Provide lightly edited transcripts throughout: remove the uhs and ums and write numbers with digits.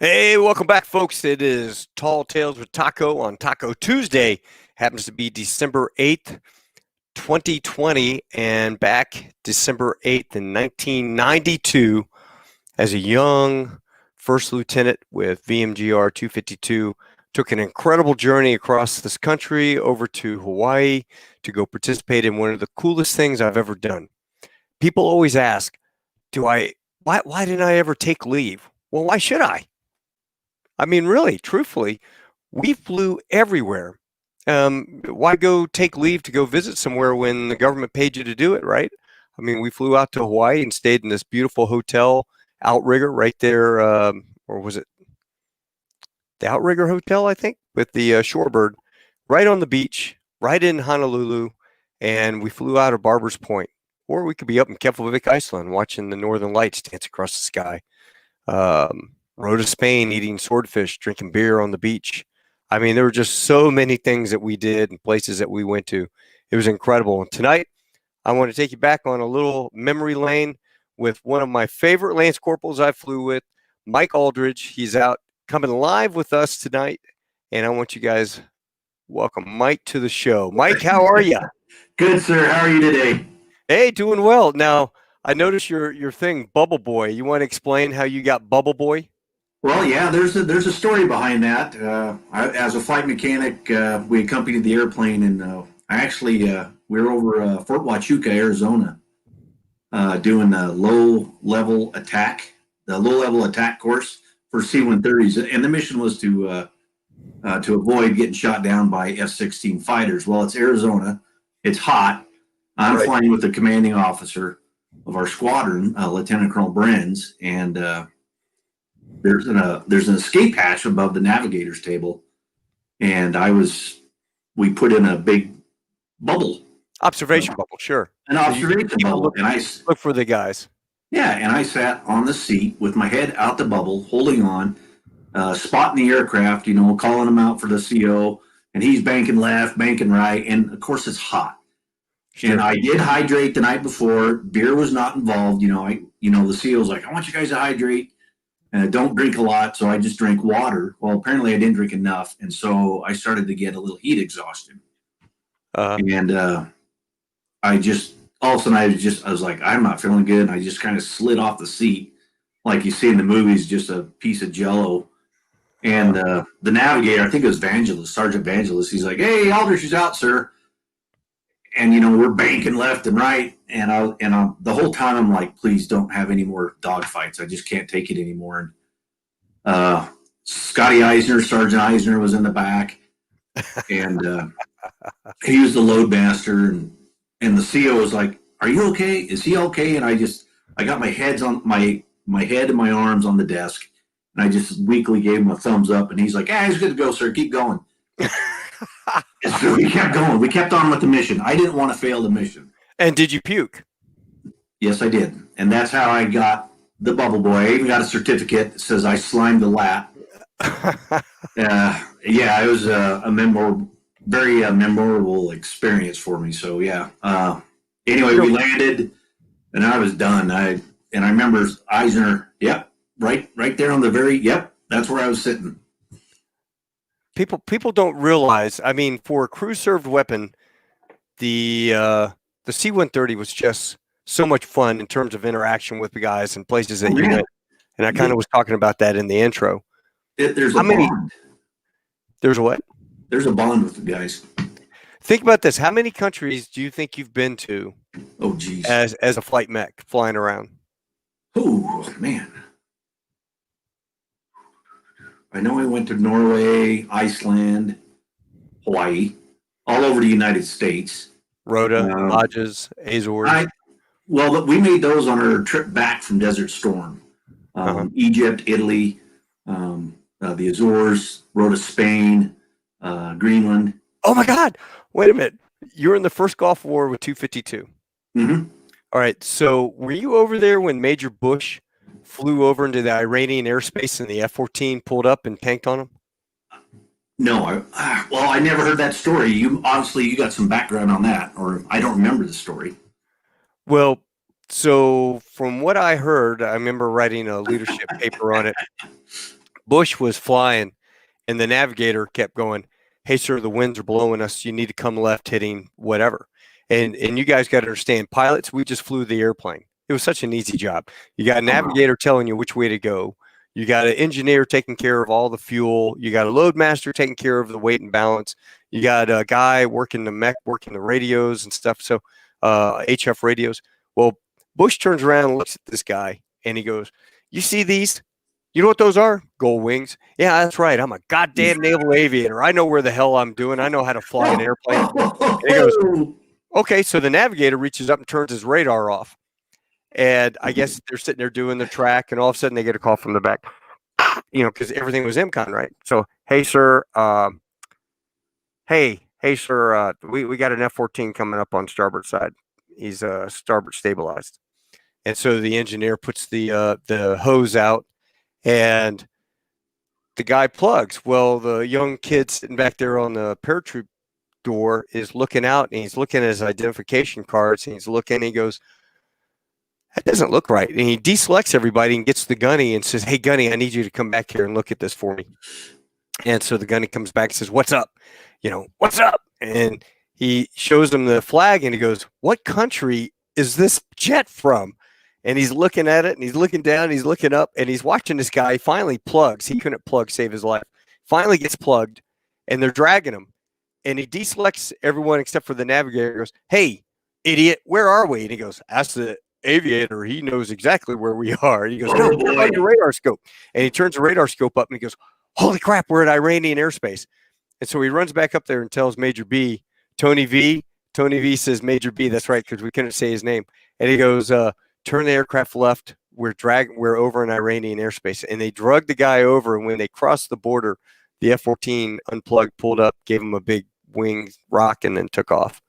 Hey, welcome back, folks. It is Tall Tales with Taco on Taco Tuesday. Happens to be December 8th, 2020, and back December 8th in 1992 as a young first lieutenant with VMGR 252. Took an incredible journey across this country over to Hawaii to go participate in one of the coolest things I've ever done. People always ask, why didn't I ever take leave? Well, why should I? I mean, really, truthfully, we flew everywhere. Why go take leave to go visit somewhere when the government paid you to do it, right? I mean, we flew out to Hawaii and stayed in this beautiful hotel, Outrigger, right there, or was it the Outrigger Hotel, I think, with the Shorebird, right on the beach, right in Honolulu, and we flew out of Barber's Point. Or we could be up in Keflavik, Iceland, watching the northern lights dance across the sky. Rode to Spain, eating swordfish, drinking beer on the beach. I mean, there were just so many things that we did and places that we went to. It was incredible. And tonight, I want to take you back on a little memory lane with one of my favorite Lance Corporals I flew with, Mike Aldrich. He's out coming live with us tonight. And I want you guys welcome Mike to the show. Mike, how are you? Good, sir. How are you today? Hey, doing well. Now, I noticed your thing, Bubble Boy. You want to explain how you got Bubble Boy? Well, yeah, there's a story behind that. As a flight mechanic, we accompanied the airplane, and we were over Fort Huachuca, Arizona, doing the low level attack course for C-130s, and the mission was to avoid getting shot down by F-16 fighters. Well, it's Arizona, it's hot. I'm flying with the commanding officer of our squadron, Lieutenant Colonel Brenz, and there's an escape hatch above the navigator's table, and we put in a big bubble, observation bubble, sure, an observation bubble, and I look for the guys. Yeah, and I sat on the seat with my head out the bubble, holding on, spotting the aircraft, calling them out for the CO, and he's banking left, banking right, and of course it's hot. Sure. And I did hydrate the night before. Beer was not involved. The CO's like, I want you guys to hydrate. Don't drink a lot, so I just drank water. Well, apparently I didn't drink enough, and so I started to get a little heat exhaustion. And I just, all of a sudden, I was like, I'm not feeling good, and I just kind of slid off the seat, like you see in the movies, just a piece of Jello. And the navigator, I think it was Sergeant Vangelis, he's like, hey, Aldrich is out, sir. And we're banking left and right, and the whole time I'm like, please don't have any more dogfights. I just can't take it anymore. And Sergeant Eisner was in the back, and he was the loadmaster, and the CO was like, "Are you okay? Is he okay?" And I got my head and my arms on the desk, and I just weakly gave him a thumbs up, and he's like, "Ah, he's good to go, sir. Keep going." So we kept going. We kept on with the mission. I didn't want to fail the mission. And did you puke? Yes, I did. And that's how I got the Bubble Boy. I even got a certificate that says I slimed the lap. It was a very memorable experience for me. So, yeah. Anyway, we landed, and I was done. I remember Eisner, right there on the that's where I was sitting. People don't realize, I mean, for a crew-served weapon, the C-130 was just so much fun in terms of interaction with the guys and places that you went. And I kind of was talking about that in the intro. There's a bond. There's what? There's a bond with the guys. Think about this. How many countries do you think you've been to? Oh, geez. As a flight mech flying around? Oh, man. I know I went to Norway, Iceland, Hawaii, all over the United States. Rota, Lodges, Azores. We made those on our trip back from Desert Storm. Egypt, Italy, the Azores, Rota, Spain, Greenland. Oh, my God. Wait a minute. You were in the first Gulf War with 252. Mm-hmm. All right. So were you over there when Major Bush flew over into the Iranian airspace and the F-14 pulled up and tanked on him? No, I never heard that story. You got some background on that, or I don't remember the story. Well, so from what I heard, I remember writing a leadership paper on it. Bush was flying, and the navigator kept going, "Hey, sir, the winds are blowing us. You need to come left, hitting whatever." And you guys got to understand, pilots, we just flew the airplane. It was such an easy job. You got a navigator telling you which way to go. You got an engineer taking care of all the fuel. You got a load master taking care of the weight and balance. You got a guy working the mech, working the radios and stuff. So HF radios. Well, Bush turns around and looks at this guy, and he goes, "You see these? You know what those are? Gold wings." "Yeah, that's right. I'm a goddamn naval aviator. I know where the hell I'm doing. I know how to fly an airplane." And he goes, "Okay." So the navigator reaches up and turns his radar off. And I guess they're sitting there doing the track, and all of a sudden they get a call from the back, because everything was MCON, right? So, "Hey, sir, hey, sir, we got an F-14 coming up on starboard side. He's starboard stabilized." And so the engineer puts the hose out, and the guy plugs. Well, the young kid sitting back there on the paratroop door is looking out, and he's looking at his identification cards, and he's looking, and he goes, "That doesn't look right." And he deselects everybody and gets the gunny and says, "Hey, gunny, I need you to come back here and look at this for me." And so the gunny comes back and says, "What's up? What's up?" And he shows him the flag, and he goes, "What country is this jet from?" And he's looking at it, and he's looking down, he's looking up, and he's watching this guy. Finally plugs. He couldn't plug, save his life. Finally gets plugged, and they're dragging him. And he deselects everyone except for the navigator. He goes, "Hey, idiot, where are we?" And he goes, "Ask the aviator. He knows exactly where we are." And he goes, "No, turn on your radar scope." And he turns the radar scope up, and he goes, "Holy crap, we're in Iranian airspace." And so he runs back up there and tells Major B, Tony V. Tony V says, "Major B, that's right," because we couldn't say his name. And he goes, "Turn the aircraft left. We're over in Iranian airspace." And they drug the guy over, and when they crossed the border, the F-14 unplugged, pulled up, gave him a big wing rock, and then took off.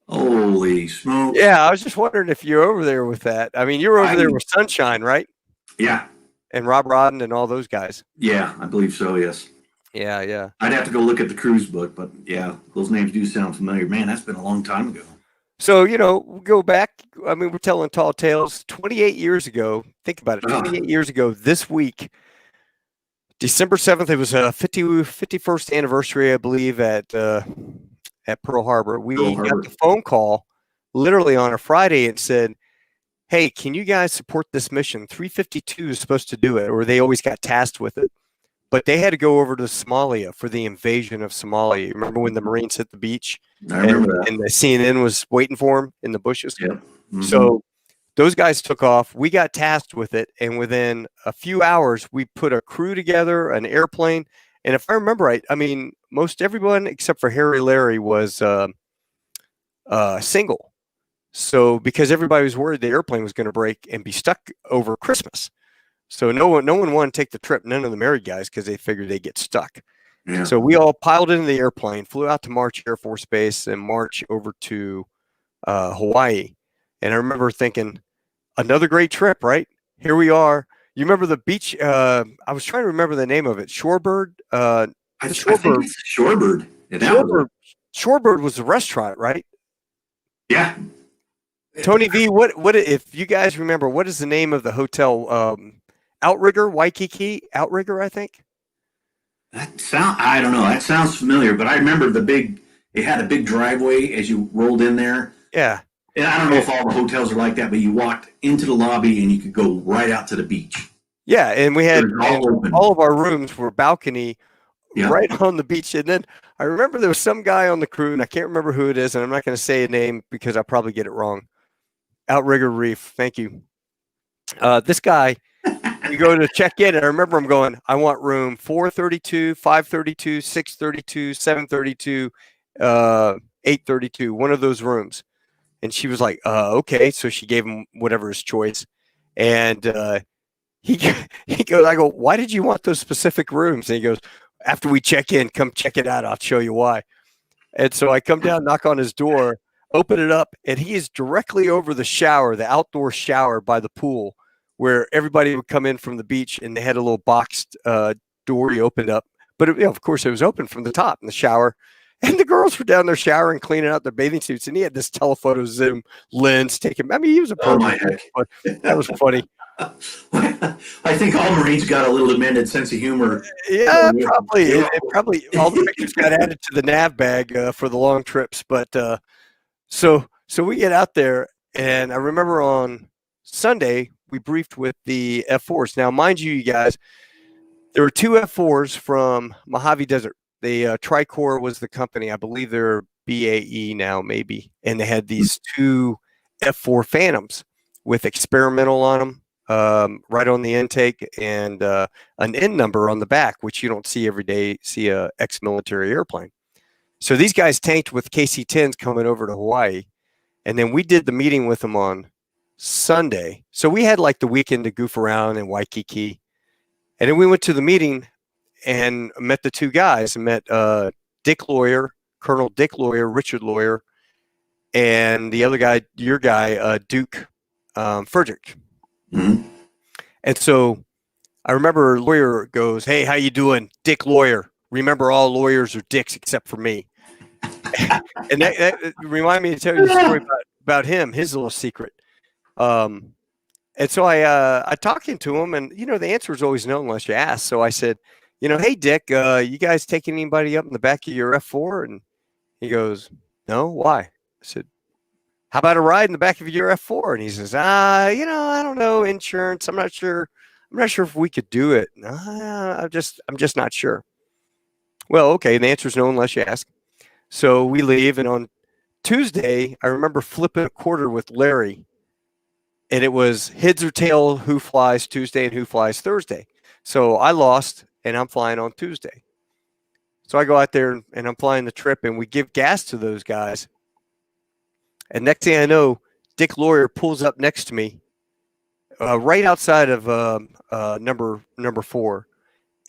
Holy smokes. Yeah, I was just wondering if you're over there with that. I mean, you were over there with Sunshine, right? Yeah. And Rob Rodden and all those guys. Yeah, I believe so, yes. Yeah, yeah. I'd have to go look at the cruise book, but yeah, those names do sound familiar. Man, that's been a long time ago. So, we'll go back. I mean, we're telling tall tales. 28 years ago, think about it, 28 years ago this week, December 7th, it was a 51st anniversary, I believe, at Pearl Harbor. We got the phone call literally on a Friday and said, "Hey, can you guys support this mission?" 352 is supposed to do it, or they always got tasked with it. But they had to go over to Somalia for the invasion of Somalia. Remember when the Marines hit the beach? I remember that. And the CNN was waiting for them in the bushes? Yep. Mm-hmm. So those guys took off. We got tasked with it. And within a few hours, we put a crew together, an airplane. And if I remember right, I mean, most everyone except for Harry Larry was single. So because everybody was worried the airplane was going to break and be stuck over Christmas. So no one wanted to take the trip, none of the married guys, because they figured they'd get stuck. Yeah. So we all piled into the airplane, flew out to March Air Force Base, and marched over to Hawaii. And I remember thinking, another great trip, right? Here we are. You remember the beach? I was trying to remember the name of it. Shorebird. I think it's Shorebird. Shorebird was the restaurant, right? Yeah. Tony V, what if you guys remember? What is the name of the hotel? Outrigger, Waikiki Outrigger, I think. I don't know. That sounds familiar, but I remember it had a big driveway as you rolled in there. Yeah. And I don't know if all the hotels are like that, but you walked into the lobby and you could go right out to the beach. Yeah, and we had all of our rooms were balcony right on the beach. And then I remember there was some guy on the crew, and I can't remember who it is, and I'm not going to say a name because I'll probably get it wrong. Outrigger Reef. Thank you. This guy, we go to check in, and I remember him going, "I want room 432, 532, 632, 732, 832, one of those rooms." And she was like, "Okay." So she gave him whatever his choice. And he goes, I go, "Why did you want those specific rooms?" And he goes, "After we check in, come check it out. I'll show you why." And so I come down, knock on his door, open it up, and he is directly over the shower, the outdoor shower by the pool, where everybody would come in from the beach, and they had a little boxed door he opened up. But of course, it was open from the top in the shower. And the girls were down there showering, cleaning out their bathing suits, and he had this telephoto zoom lens taken. I mean, he was a pro. But that was funny. I think all Marines got a little demented sense of humor. Yeah, probably. It probably all the pictures got added to the nav bag for the long trips. But so we get out there, and I remember on Sunday we briefed with the F-4s. Now, mind you, you guys, there were two F-4s from Mojave Desert. The Tracor was the company. I believe they're BAE now, maybe. And they had these two F-4 Phantoms with experimental on them, right on the intake, and an N number on the back, which you don't see every day. See a ex-military airplane. So these guys tanked with KC-10s coming over to Hawaii, and then we did the meeting with them on Sunday. So we had like the weekend to goof around in Waikiki, and then we went to the meeting and met the two guys. And met Dick Lawyer, Colonel Dick Lawyer, Richard Lawyer, and the other guy, your guy, Duke Frederick. Mm-hmm. And so I remember Lawyer goes, "Hey, how you doing, Dick Lawyer? Remember, all lawyers are dicks except for me." And that reminded me to tell you the story about him, his little secret. And so I talking to him, and the answer is always no unless you ask. So I said, "Hey Dick, you guys taking anybody up in the back of your F-4?" And he goes, "No, why?" I said, "How about a ride in the back of your F-4?" And he says, I don't know, insurance. I'm not sure if we could do it. I'm just not sure. Well, okay, the answer is no unless you ask. So we leave, and on Tuesday, I remember flipping a quarter with Larry, and it was heads or tail, who flies Tuesday and who flies Thursday. So I lost, and I'm flying on Tuesday. So I go out there, and I'm flying the trip, and we give gas to those guys. And next thing I know, Dick Lawyer pulls up next to me, right outside of number 4,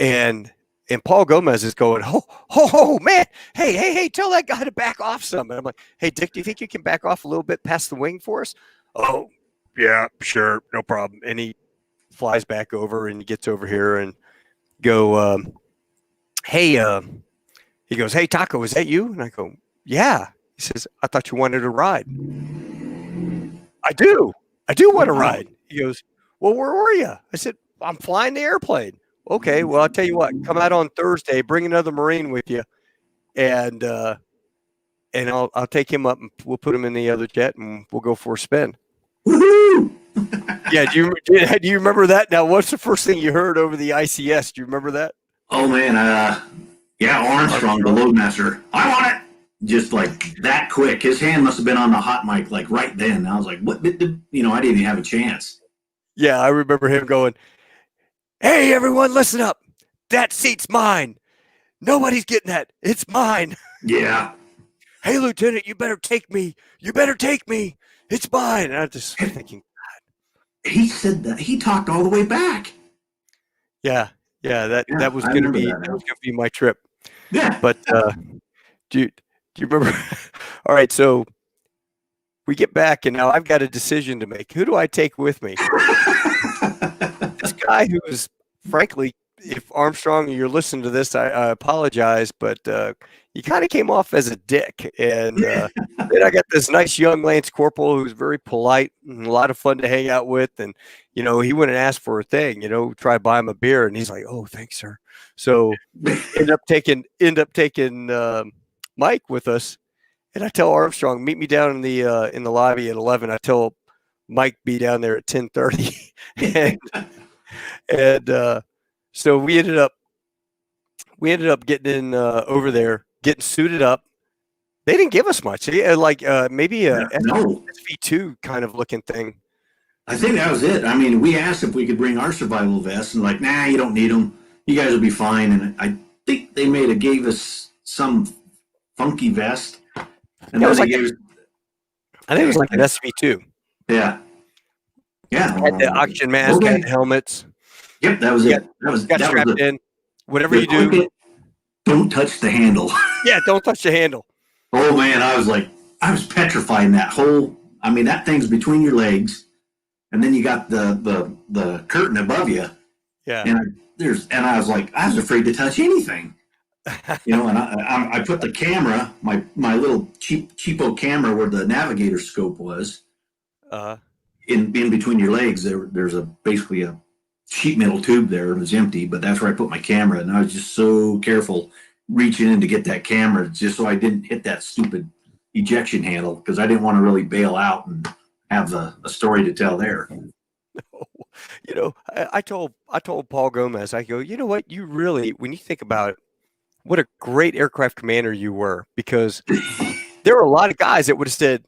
and Paul Gomez is going, "Oh, man, hey, tell that guy to back off some." And I'm like, "Hey, Dick, do you think you can back off a little bit past the wing for us?" "Oh, yeah, sure, no problem." And he flies back over, and he gets over here and go, "Hey," he goes, "Hey, Taco, is that you?" And I go, "Yeah." He says, "I thought you wanted a ride." I do want to ride. He goes, "Well, where were you?" I said, "I'm flying the airplane." "Okay, well, I'll tell you what, come out on Thursday, bring another Marine with you, and I'll take him up, and we'll put him in the other jet, and we'll go for a spin." Woohoo! Yeah, do you remember that? Now, what's the first thing you heard over the ICS? Do you remember that? Oh man, yeah, Armstrong, the loadmaster. I want it. Just like that quick. His hand must have been on the hot mic like right then. I was like, what? I didn't even have a chance. Yeah, I remember him going, "Hey, everyone, listen up. That seat's mine. Nobody's getting that. It's mine." Yeah. "Hey, Lieutenant, you better take me. It's mine." And I was just thinking, He said that. He talked all the way back. yeah, that was going to be my trip. Yeah. But do you remember? All right, so we get back, and now I've got a decision to make. Who do I take with me? This guy who is, frankly, if Armstrong, you're listening to this, I apologize, but you kind of came off as a dick. And then I got this nice young Lance Corporal who's very polite and a lot of fun to hang out with. And, he wouldn't ask for a thing, try to buy him a beer. And he's like, "Oh, thanks, sir." So end up taking Mike with us. And I tell Armstrong, meet me down in the lobby at 11. I tell Mike be down there at 10:30. and so we ended up getting in over there, getting suited up. They didn't give us much. Like maybe a SV2 kind of looking thing. I think that was it. I mean, we asked if we could bring our survival vests, and like, nah, you don't need them. You guys will be fine. And I think they gave us some funky vest. And I think it was like an SV2. Yeah. Yeah. Had the oxygen mask, had the helmets. Yep, that was it. Got strapped in. Whatever you do, don't touch the handle. Yeah, don't touch the handle. Oh man, I was petrified in that whole. I mean, that thing's between your legs, and then you got the curtain above you. Yeah. And I was afraid to touch anything. And I put the camera, my little cheapo camera where the navigator scope was, in between your legs, there's basically a sheet metal tube there. It was empty, but that's where I put my camera. And I was just so careful reaching in to get that camera just so I didn't hit that stupid ejection handle, because I didn't want to really bail out and have a story to tell there. You know, I told Paul Gomez, I go, you know what, you really, when you think about it, what a great aircraft commander you were, because there were a lot of guys that would have said,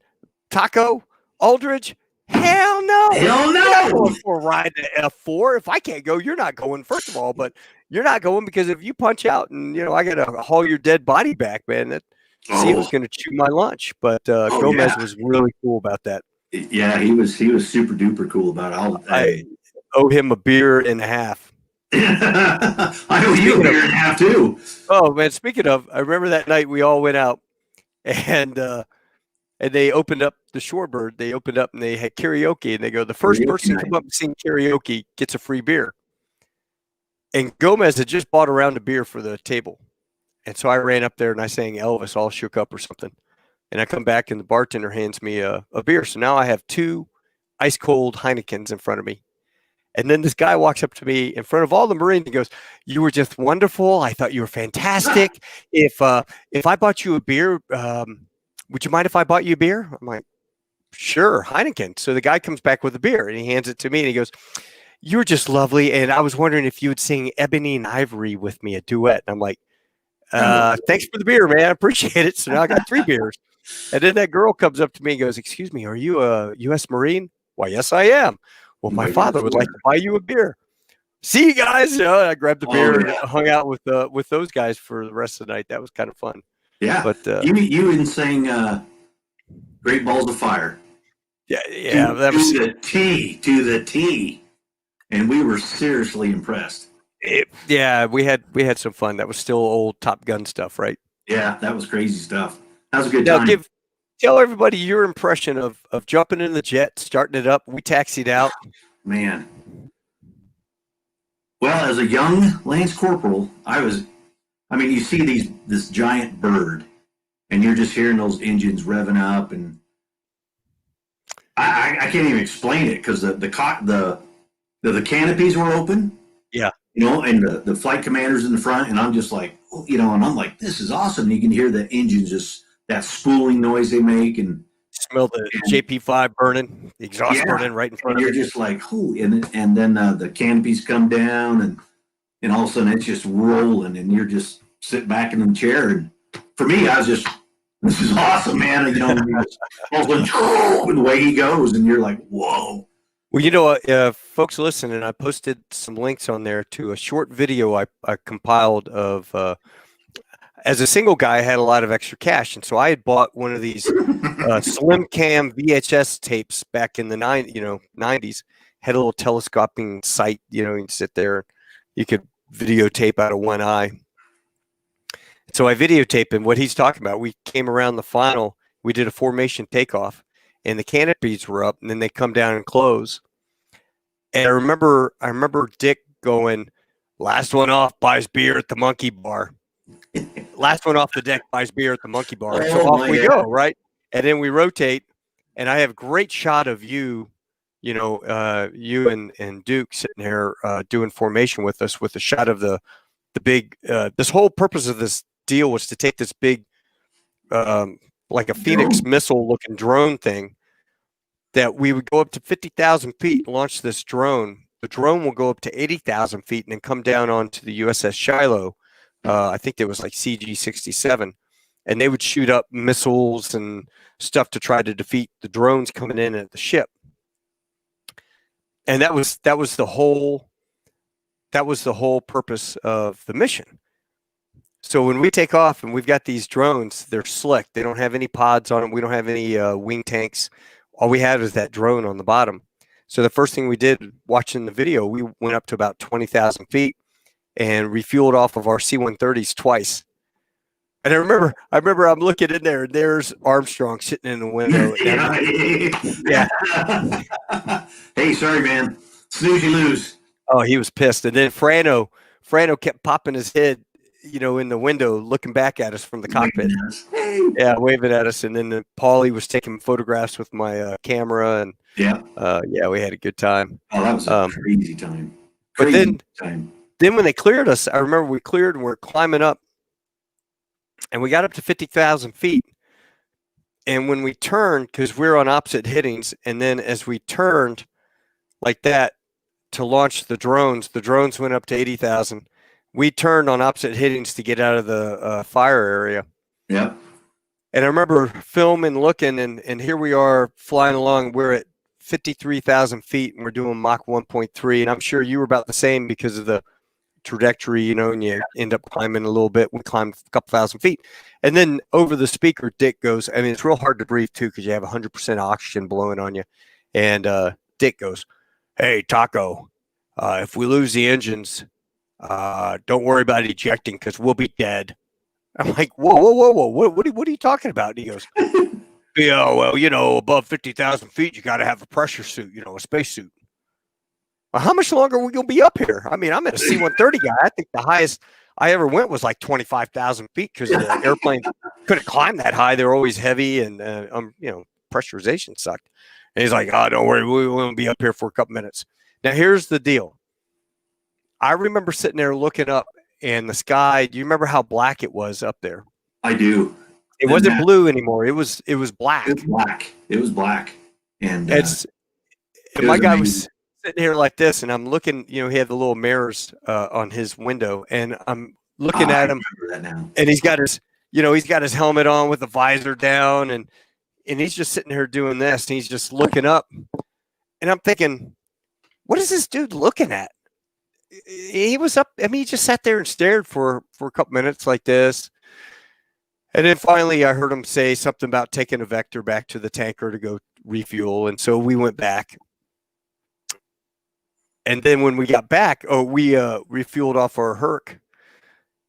Taco, Aldrich, hell no. Hell You're not no! going for a ride to F4. If I can't go, you're not going, first of all, but you're not going because if you punch out and, you know, I got to haul your dead body back, man, that C was going to chew my lunch. But Gomez was really cool about that. Yeah, he was super duper cool about it. I owe him a beer and a half. I owe you a beer and a half too. Oh man, speaking of, I remember that night we all went out and they opened up the Shorebird. They opened up and they had karaoke, and they go, the first person to come up and sing karaoke gets a free beer. And Gomez had just bought a round of beer for the table. And so I ran up there and I sang Elvis, All Shook Up or something. And I come back and the bartender hands me a beer. So now I have 2 ice cold Heinekens in front of me. And then this guy walks up to me in front of all the Marines and goes, you were just wonderful. I thought you were fantastic. If I bought you a beer, would you mind if I bought you a beer? I'm like, sure, Heineken. So the guy comes back with a beer and he hands it to me and he goes, you're just lovely. And I was wondering if you would sing Ebony and Ivory with me, a duet. And I'm like, thanks for the beer, man. I appreciate it. So now I got 3 beers. And then that girl comes up to me and goes, excuse me, are you a U.S. Marine? Why, yes, I am. Well, my father would like to buy you a beer. See you guys. You know, I grabbed the beer and hung out with those guys for the rest of the night. That was kind of fun. Yeah, but you even sang "Great Balls of Fire." Yeah, that was to the T, and we were seriously impressed. Yeah, we had some fun. That was still old Top Gun stuff, right? Yeah, that was crazy stuff. That was a good time. Tell everybody your impression of jumping in the jet, starting it up. We taxied out. Man. Well, as a young Lance Corporal, you see this giant bird, and you're just hearing those engines revving up, and I can't even explain it, because the canopies were open. Yeah. You know, and the flight commander's in the front, and I'm just like, you know, and I'm like, this is awesome. And you can hear the engines just, that spooling noise they make, and smell the JP5 burning, the exhaust burning right in front of you. You're just like, oh, and then the canopies come down, and all of a sudden it's just rolling, and you're just sitting back in the chair. And for me, I was just, this is awesome, man. You know, all of a sudden, and the way he goes, and you're like, whoa. Well, you know, folks listening, I posted some links on there to a short video I compiled of, as a single guy, I had a lot of extra cash. And so I had bought one of these slim cam VHS tapes back in the 90s, had a little telescoping sight, you know, you can sit there, you could videotape out of one eye. So I videotaped him, what he's talking about. We came around the final, we did a formation takeoff, and the canopies were up, and then they come down and close. And I remember Dick going, last one off buys beer at the Monkey Bar. Last one off the deck buys beer at the Monkey Bar. So off we go, right? And then we rotate, and I have a great shot of you, you know, you and Duke sitting here doing formation with us, with a shot of the big. This whole purpose of this deal was to take this big, like a Phoenix missile looking drone thing, that we would go up to 50,000 feet and launch this drone. The drone will go up to 80,000 feet and then come down onto the USS Shiloh. I think there was like CG-67, and they would shoot up missiles and stuff to try to defeat the drones coming in at the ship. And that was the whole purpose of the mission. So when we take off and we've got these drones, they're slick. They don't have any pods on them. We don't have any wing tanks. All we had was that drone on the bottom. So the first thing we did, watching the video, we went up to about 20,000 feet and refueled off of our C-130s twice. And I remember I'm looking in there, and there's Armstrong sitting in the window. Yeah. Hey, sorry, man. Snooze, you lose. Oh, he was pissed. And then Frano kept popping his head, you know, in the window, looking back at us from the cockpit. Yeah, waving at us. And then Paulie was taking photographs with my camera, and Yeah. yeah, we had a good time. Oh, that was a crazy time. But Crazy time. then when they cleared us, I remember we cleared and we're climbing up, and we got up to 50,000 feet. And when we turned, because we're on opposite headings, and then as we turned like that to launch the drones went up to 80,000. We turned on opposite headings to get out of the fire area. Yeah. And I remember filming, looking, and here we are flying along. We're at 53,000 feet, and we're doing Mach 1.3. And I'm sure you were about the same because of the trajectory, and you end up climbing a little bit. We climbed a couple thousand feet. And then over the speaker, Dick goes, I mean, it's real hard to breathe, too, because you have 100% oxygen blowing on you. And Dick goes, "Hey, Taco, if we lose the engines, don't worry about ejecting because we'll be dead." I'm like, whoa. What are you talking about? And he goes, "Yeah, well, above 50,000 feet, you got to have a pressure suit, a spacesuit." Well, how much longer are we going to be up here? I mean, I'm a C-130 guy. I think the highest I ever went was like 25,000 feet because the airplane couldn't climb that high. They're always heavy, and, pressurization sucked. And he's like, "Oh, don't worry. We won't be up here for a couple minutes." Now, here's the deal. I remember sitting there looking up, and the sky, do you remember how black it was up there? I do. It wasn't blue anymore. It was black. It was black. And my guy was sitting here like this, and I'm looking, he had the little mirrors on his window, and I'm looking at him, and he's got his helmet on with the visor down, and he's just sitting here doing this, and he's just looking up, and I'm thinking, what is this dude looking at? He was up. I mean, he just sat there and stared for a couple minutes like this. And then finally I heard him say something about taking a vector back to the tanker to go refuel. And so we went back. And then when we got back, we refueled off our Herk.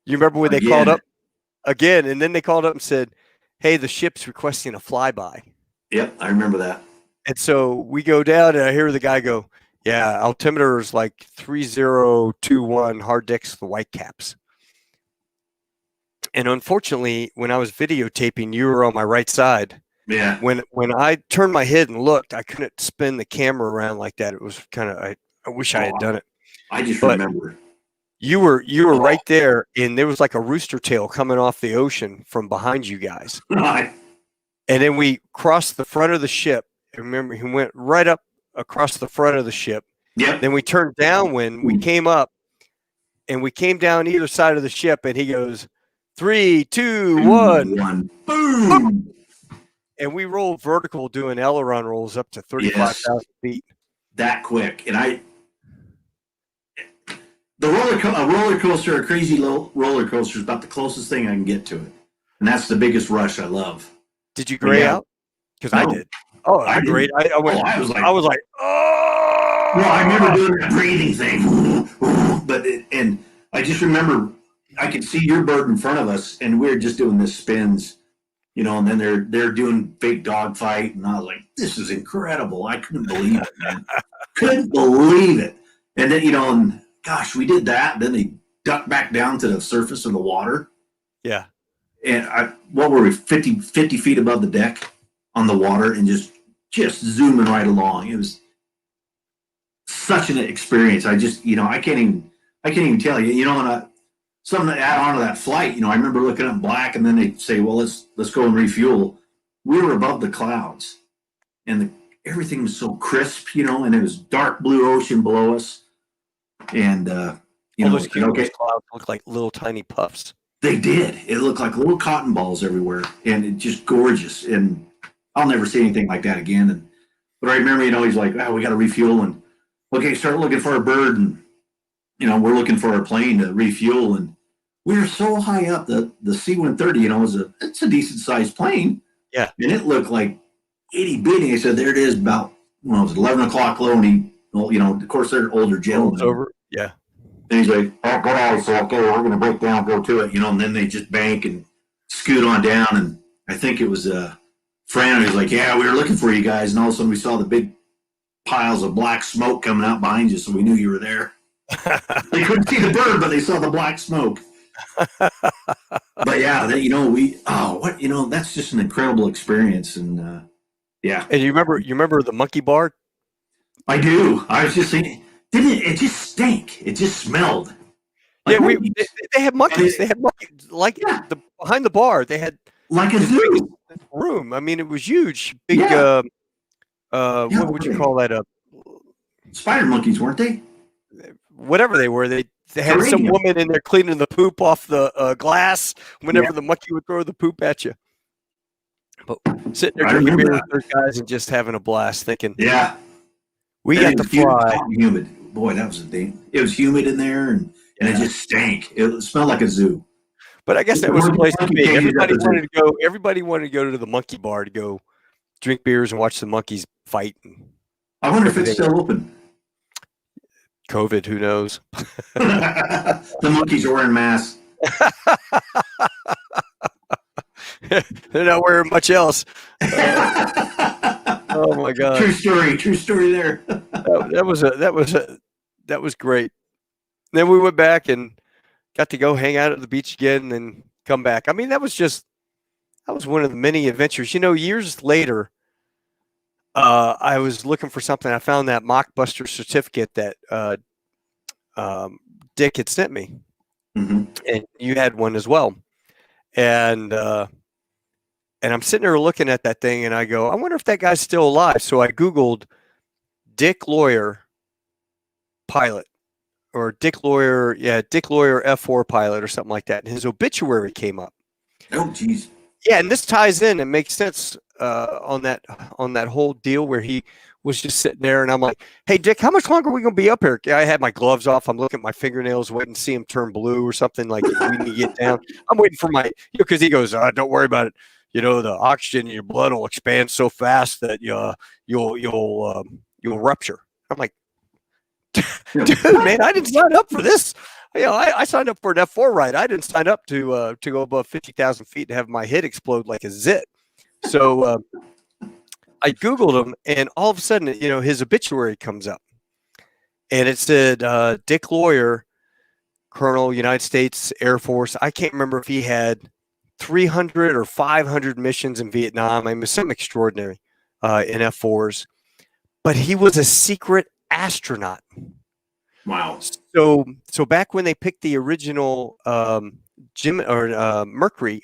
You remember when they called up again? And then they called up and said, "Hey, the ship's requesting a flyby." Yep, I remember that. And so we go down, and I hear the guy go, "Yeah, altimeter is like 3021, hard decks the white caps." And unfortunately, when I was videotaping, you were on my right side. Yeah. When I turned my head and looked, I couldn't spin the camera around like that. It was kind of, I wish I had done it. I just remember. You were right there, and there was like a rooster tail coming off the ocean from behind you guys. Right. And then we crossed the front of the ship. I remember he went right up across the front of the ship. Yep. Then we turned downwind. We came up, and we came down either side of the ship, and he goes, 3, 2, 1. Boom. And we rolled vertical doing aileron rolls up to 35,000 feet. That quick. And a roller coaster, a crazy low roller coaster is about the closest thing I can get to it. And that's the biggest rush I love. Did you gray out? Because I did. Oh, I grayed. I was like, oh. No, I remember doing that breathing thing. But and I just remember I could see your bird in front of us, and we were just doing this spins, and then they're doing fake dogfight, and I was like, this is incredible. I couldn't believe it, man. Couldn't believe it. And then, and gosh, we did that. Then they ducked back down to the surface of the water. Yeah. And what were we, 50 feet above the deck on the water, and just zooming right along. It was such an experience. I just, I can't even tell you, and something to add on to that flight, I remember looking up black, and then they say, well, let's go and refuel. We were above the clouds, and everything was so crisp, and it was dark blue ocean below us. And, those clouds look like little tiny puffs. They did. It looked like little cotton balls everywhere, and it just gorgeous. And I'll never see anything like that again. But I remember, he's like, we got to refuel, and okay, start looking for a bird, and we're looking for a plane to refuel, and we were so high up. The C-130, it's a decent sized plane. Yeah. And it looked like itty bitty. I said, there it is, about it was 11 o'clock low, and of course they're older gentlemen. It's over. Yeah. And he's like, oh, good eye. So okay, we're gonna break down, go to it, and then they just bank and scoot on down. And I think it was Fran who's like, yeah, we were looking for you guys, and all of a sudden we saw the big piles of black smoke coming out behind you, so we knew you were there. They couldn't see the bird, but they saw the black smoke. But yeah, that's just an incredible experience. And yeah, And you remember the monkey bar? I do. I was just thinking, didn't it just stink? It just smelled Yeah, like monkeys. they had And monkeys. They had monkeys like yeah, the behind the bar. They had like a this big zoo. room. I mean, it was huge. Big Yeah. Yeah, what what would were you they? call that? Spider monkeys, weren't they? Whatever they were. They had some Terrarium. woman in there cleaning the poop off the glass Yeah, whenever the monkey would throw the poop at you. But sitting there I drinking remember beer with that. those guys and just having a blast, thinking Yeah, we and got it to was humid, fly. hot and humid. Boy, that was a thing. It was humid in there, and it Yeah. just stank. It smelled like a zoo. But I guess The that was the place to monkey be. cages at the zoo. Everybody wanted to go to the monkey bar to go drink beers and watch the monkeys fight and I wonder if it's everything still else. open. COVID, who knows? The monkeys are wearing masks. They're not wearing much else. Oh my God. True story there. That was great. Then we went back and got to go hang out at the beach again and then come back. I mean, that was one of the many adventures. Years later, I was looking for something. I found that Mach Buster certificate that Dick had sent me, Mm-hmm. and you had one as well. And I'm sitting there looking at that thing, and I go, I wonder if that guy's still alive. So I Googled Dick Lawyer pilot, or Dick Lawyer F-4 pilot, or something like that. And his obituary came up. Oh, geez. Yeah, and this ties in. It makes sense on that whole deal where he was just sitting there, and I'm like, "Hey, Dick, how much longer are we gonna be up here?" Yeah, I had my gloves off. I'm looking at my fingernails, waiting to see them turn blue or something. Like we need to get down. I'm waiting for my, because he goes, "Don't worry about it. The oxygen in your blood will expand so fast that you'll rupture." I'm like, "Dude, man, I didn't sign up for this. I signed up for an F-4 ride. I didn't sign up to go above 50,000 feet and have my head explode like a zit." So I Googled him, and all of a sudden, his obituary comes up, and it said Dick Lawyer, Colonel, United States Air Force. I can't remember if he had 300 or 500 missions in Vietnam. I mean, something extraordinary in F-4s, but he was a secret astronaut. Wow. So back when they picked the original Mercury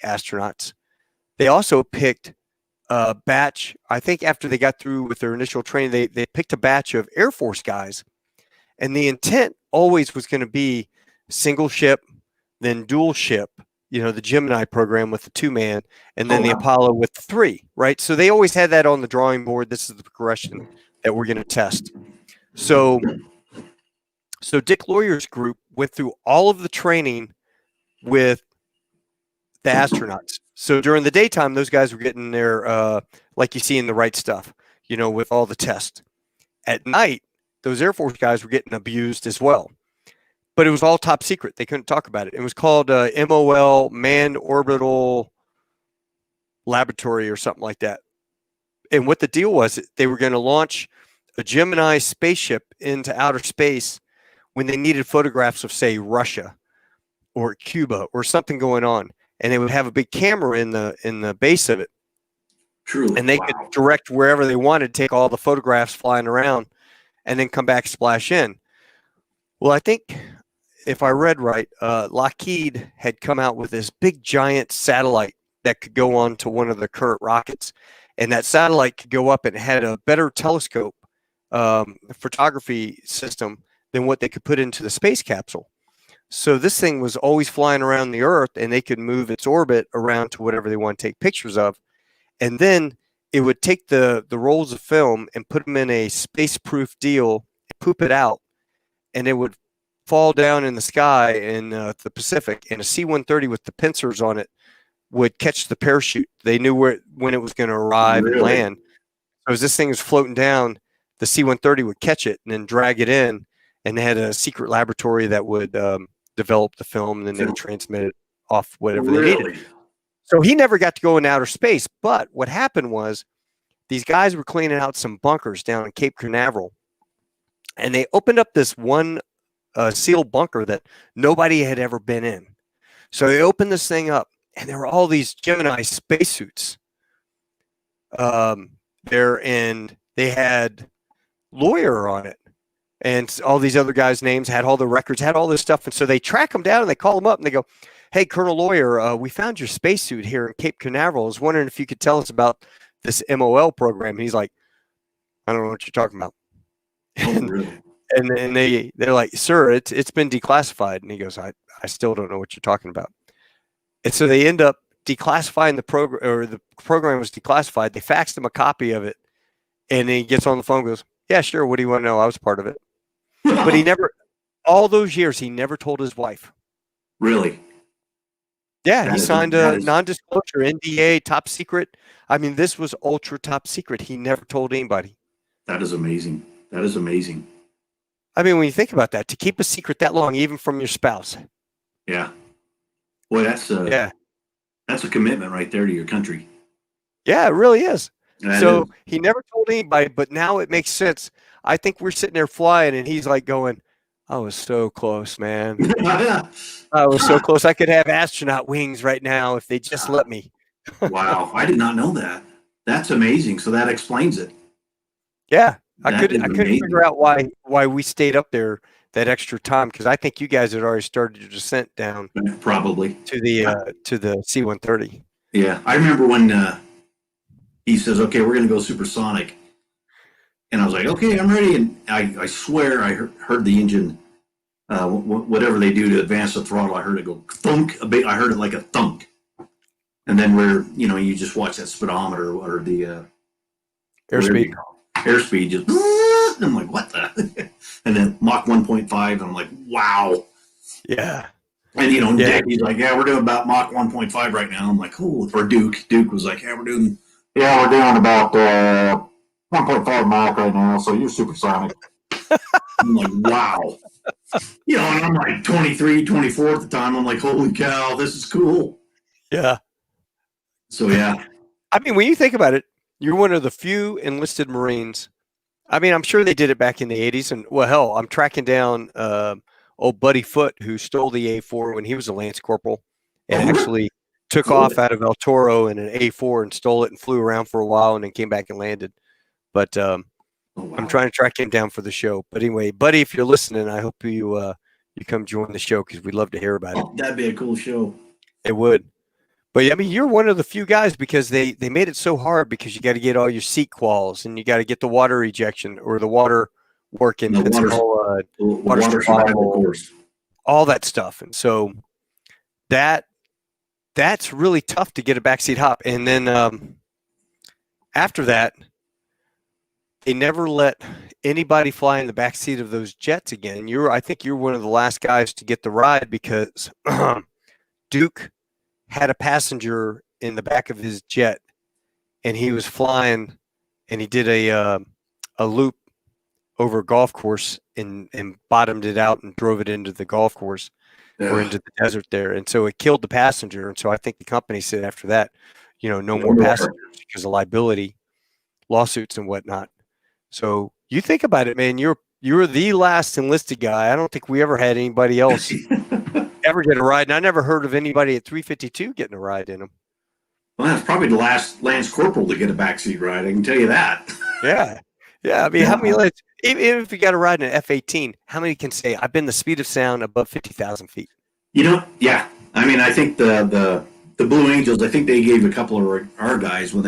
astronauts, they also picked a batch. I think after they got through with their initial training, they picked a batch of Air Force guys, and the intent always was going to be single ship, then dual ship. The Gemini program with the 2-man, and then Oh, the wow. Apollo with the 3. Right. So they always had that on the drawing board. This is the progression that we're going to test. So Dick Lawyer's group went through all of the training with the astronauts. So during the daytime, those guys were getting their, like you see in The Right Stuff, with all the tests. At night, those Air Force guys were getting abused as well. But it was all top secret. They couldn't talk about it. It was called MOL, Manned Orbital Laboratory, or something like that. And what the deal was, they were going to launch a Gemini spaceship into outer space when they needed photographs of, say, Russia or Cuba or something going on. And they would have a big camera in the base of it. Truly. And they Wow. could direct wherever they wanted, take all the photographs flying around, and then come back, splash in. Well, I think if I read right, Lockheed had come out with this big giant satellite that could go on to one of the current rockets. And that satellite could go up and had a better telescope photography system than what they could put into the space capsule. So this thing was always flying around the Earth, and they could move its orbit around to whatever they want to take pictures of. And then it would take the rolls of film and put them in a space-proof deal, poop it out, and it would fall down in the sky in the Pacific, and a C-130 with the pincers on it would catch the parachute. They knew when it was going to arrive and land. So as this thing was floating down, the C-130 would catch it and then drag it in, and they had a secret laboratory that would develop the film, and then they would transmit it off whatever they needed. So he never got to go in outer space. But what happened was these guys were cleaning out some bunkers down in Cape Canaveral, and they opened up this one sealed bunker that nobody had ever been in. So they opened this thing up, and there were all these Gemini spacesuits there, and they had lawyer on it. And all these other guys' names had all the records, had all this stuff. And so they track them down and they call them up and they go, "Hey, Colonel Lawyer, we found your spacesuit here in Cape Canaveral. I was wondering if you could tell us about this MOL program." And he's like, "I don't know what you're talking about." Oh, really? And they're like, "Sir, it's been declassified." And he goes, I still don't know what you're talking about. And so they end up declassifying the program, or the program was declassified. They faxed him a copy of it. And he gets on the phone and goes, "Yeah, sure. What do you want to know? I was part of it." But he never, all those years, he never told his wife. Really? Yeah, he signed a non-disclosure NDA, top secret. I mean, this was ultra top secret. He never told anybody. That is amazing. That is amazing. I mean, when you think about that, to keep a secret that long, even from your spouse. Yeah. Boy, that's a commitment right there to your country. Yeah, it really is. That is. He never told anybody, but now it makes sense. I think we're sitting there flying, and he's like going, "I was so close, man. I was so close. I could have astronaut wings right now if they just let me." Wow, I did not know that. That's amazing. So that explains it. Yeah, I That couldn't is amazing. figure out why we stayed up there that extra time, because I think you guys had already started your descent down Probably. to the C-130. Yeah, I remember when he says, "Okay, we're going to go supersonic," and I was like, "Okay, I'm ready." And I swear I heard the engine, whatever they do to advance the throttle, I heard it go thunk. I heard it like a thunk. And then you just watch that speedometer or the Airspeed. Airspeed just. And I'm like, what the? And then Mach 1.5, and I'm like, wow. Yeah. And He's like, "Yeah, we're doing about Mach 1.5 right now." I'm like, "Oh," or Duke was like, "Yeah, we're doing about 1.5 Mach right now, so you're supersonic." I'm like, wow. And I'm like 23, 24 at the time. I'm like, holy cow, this is cool. Yeah. So, yeah. I mean, when you think about it, you're one of the few enlisted Marines. I mean, I'm sure they did it back in the 80s. And, well, hell, I'm tracking down old Buddy Foote, who stole the A4 when he was a Lance Corporal and actually took off out of El Toro in an A4 and stole it and flew around for a while and then came back and landed. But I'm trying to track him down for the show. But anyway, Buddy, if you're listening, I hope you come join the show, because we'd love to hear about it. That'd be a cool show. It would. But I mean, you're one of the few guys, because they made it so hard, because you got to get all your seat quals and you got to get the water ejection or the water working. The water survival course. All that stuff. And so that's really tough to get a backseat hop. And then after that, they never let anybody fly in the backseat of those jets again. I think you're one of the last guys to get the ride, because Duke had a passenger in the back of his jet, and he was flying, and he did a loop over a golf course and bottomed it out and drove it into the golf course or into the desert there. And so it killed the passenger. And so I think the company said after that, no more passengers because of liability lawsuits and whatnot. So you think about it, man, you're the last enlisted guy. I don't think we ever had anybody else ever get a ride. And I never heard of anybody at 352 getting a ride in them. Well, that's probably the last Lance Corporal to get a backseat ride. I can tell you that. Yeah. Yeah. I mean, how many, even if you got a ride in an F-18, how many can say, "I've been the speed of sound above 50,000 feet"? Yeah. I mean, I think the Blue Angels, I think they gave a couple of our guys when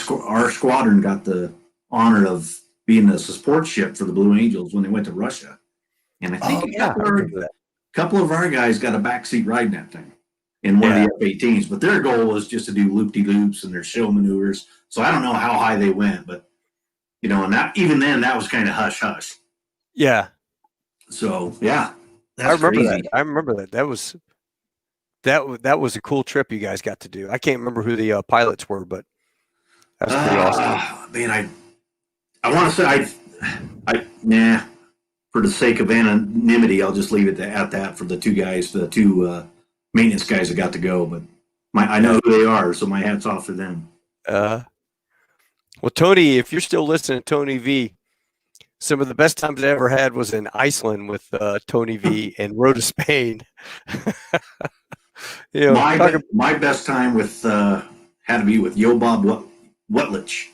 our squadron got the honor of being a support ship for the Blue Angels when they went to Russia. And I think a couple of our guys got a backseat ride in that thing in one of the F-18s. But their goal was just to do loop-de-loops and their show maneuvers. So I don't know how high they went, but and that, even then, that was kind of hush-hush. Yeah. So, yeah. I remember that. I remember that. That was a cool trip you guys got to do. I can't remember who the pilots were, but that was pretty awesome. Man, I want to say for the sake of anonymity, I'll just leave it at that for the two guys, the two maintenance guys that got to go. But I know who they are, so my hat's off to them. Well, Tony, if you're still listening, Tony V, Some of the best times I ever had was in Iceland with Tony V and Road to Spain. My best time with had to be with Yo Bob Wutlich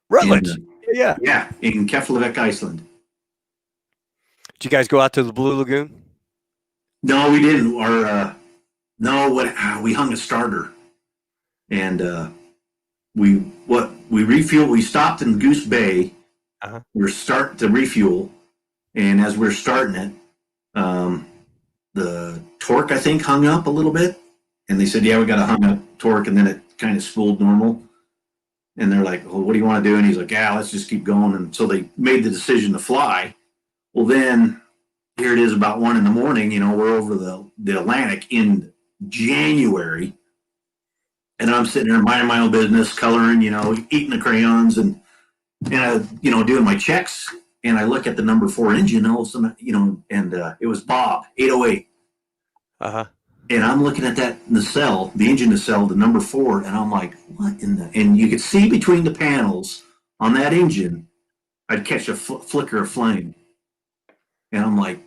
Rutledge. Yeah. in Keflavik, Iceland. Did you guys go out to the Blue Lagoon? No, we didn't. We hung a starter, and we refueled. We stopped in Goose Bay. Uh-huh. We were starting to refuel, and as we were starting it, the torque I think hung up a little bit, and they said, "Yeah, we got a hung up torque," and then it kind of spooled normal. And they're like, "Well, what do you want to do?" And he's like, "Yeah, let's just keep going." And so they made the decision to fly. Well, then here it is about 1 a.m. You know, we're over the Atlantic in January, and I'm sitting there minding my own business, coloring, you know, eating the crayons, and doing my checks. And I look at the number 4 engine, all of a sudden, and it was Bob 808. Uh-huh. And I'm looking at that nacelle, the engine nacelle, the number 4, and I'm like, what in the? And you could see between the panels on that engine, I'd catch a flicker of flame. And I'm like,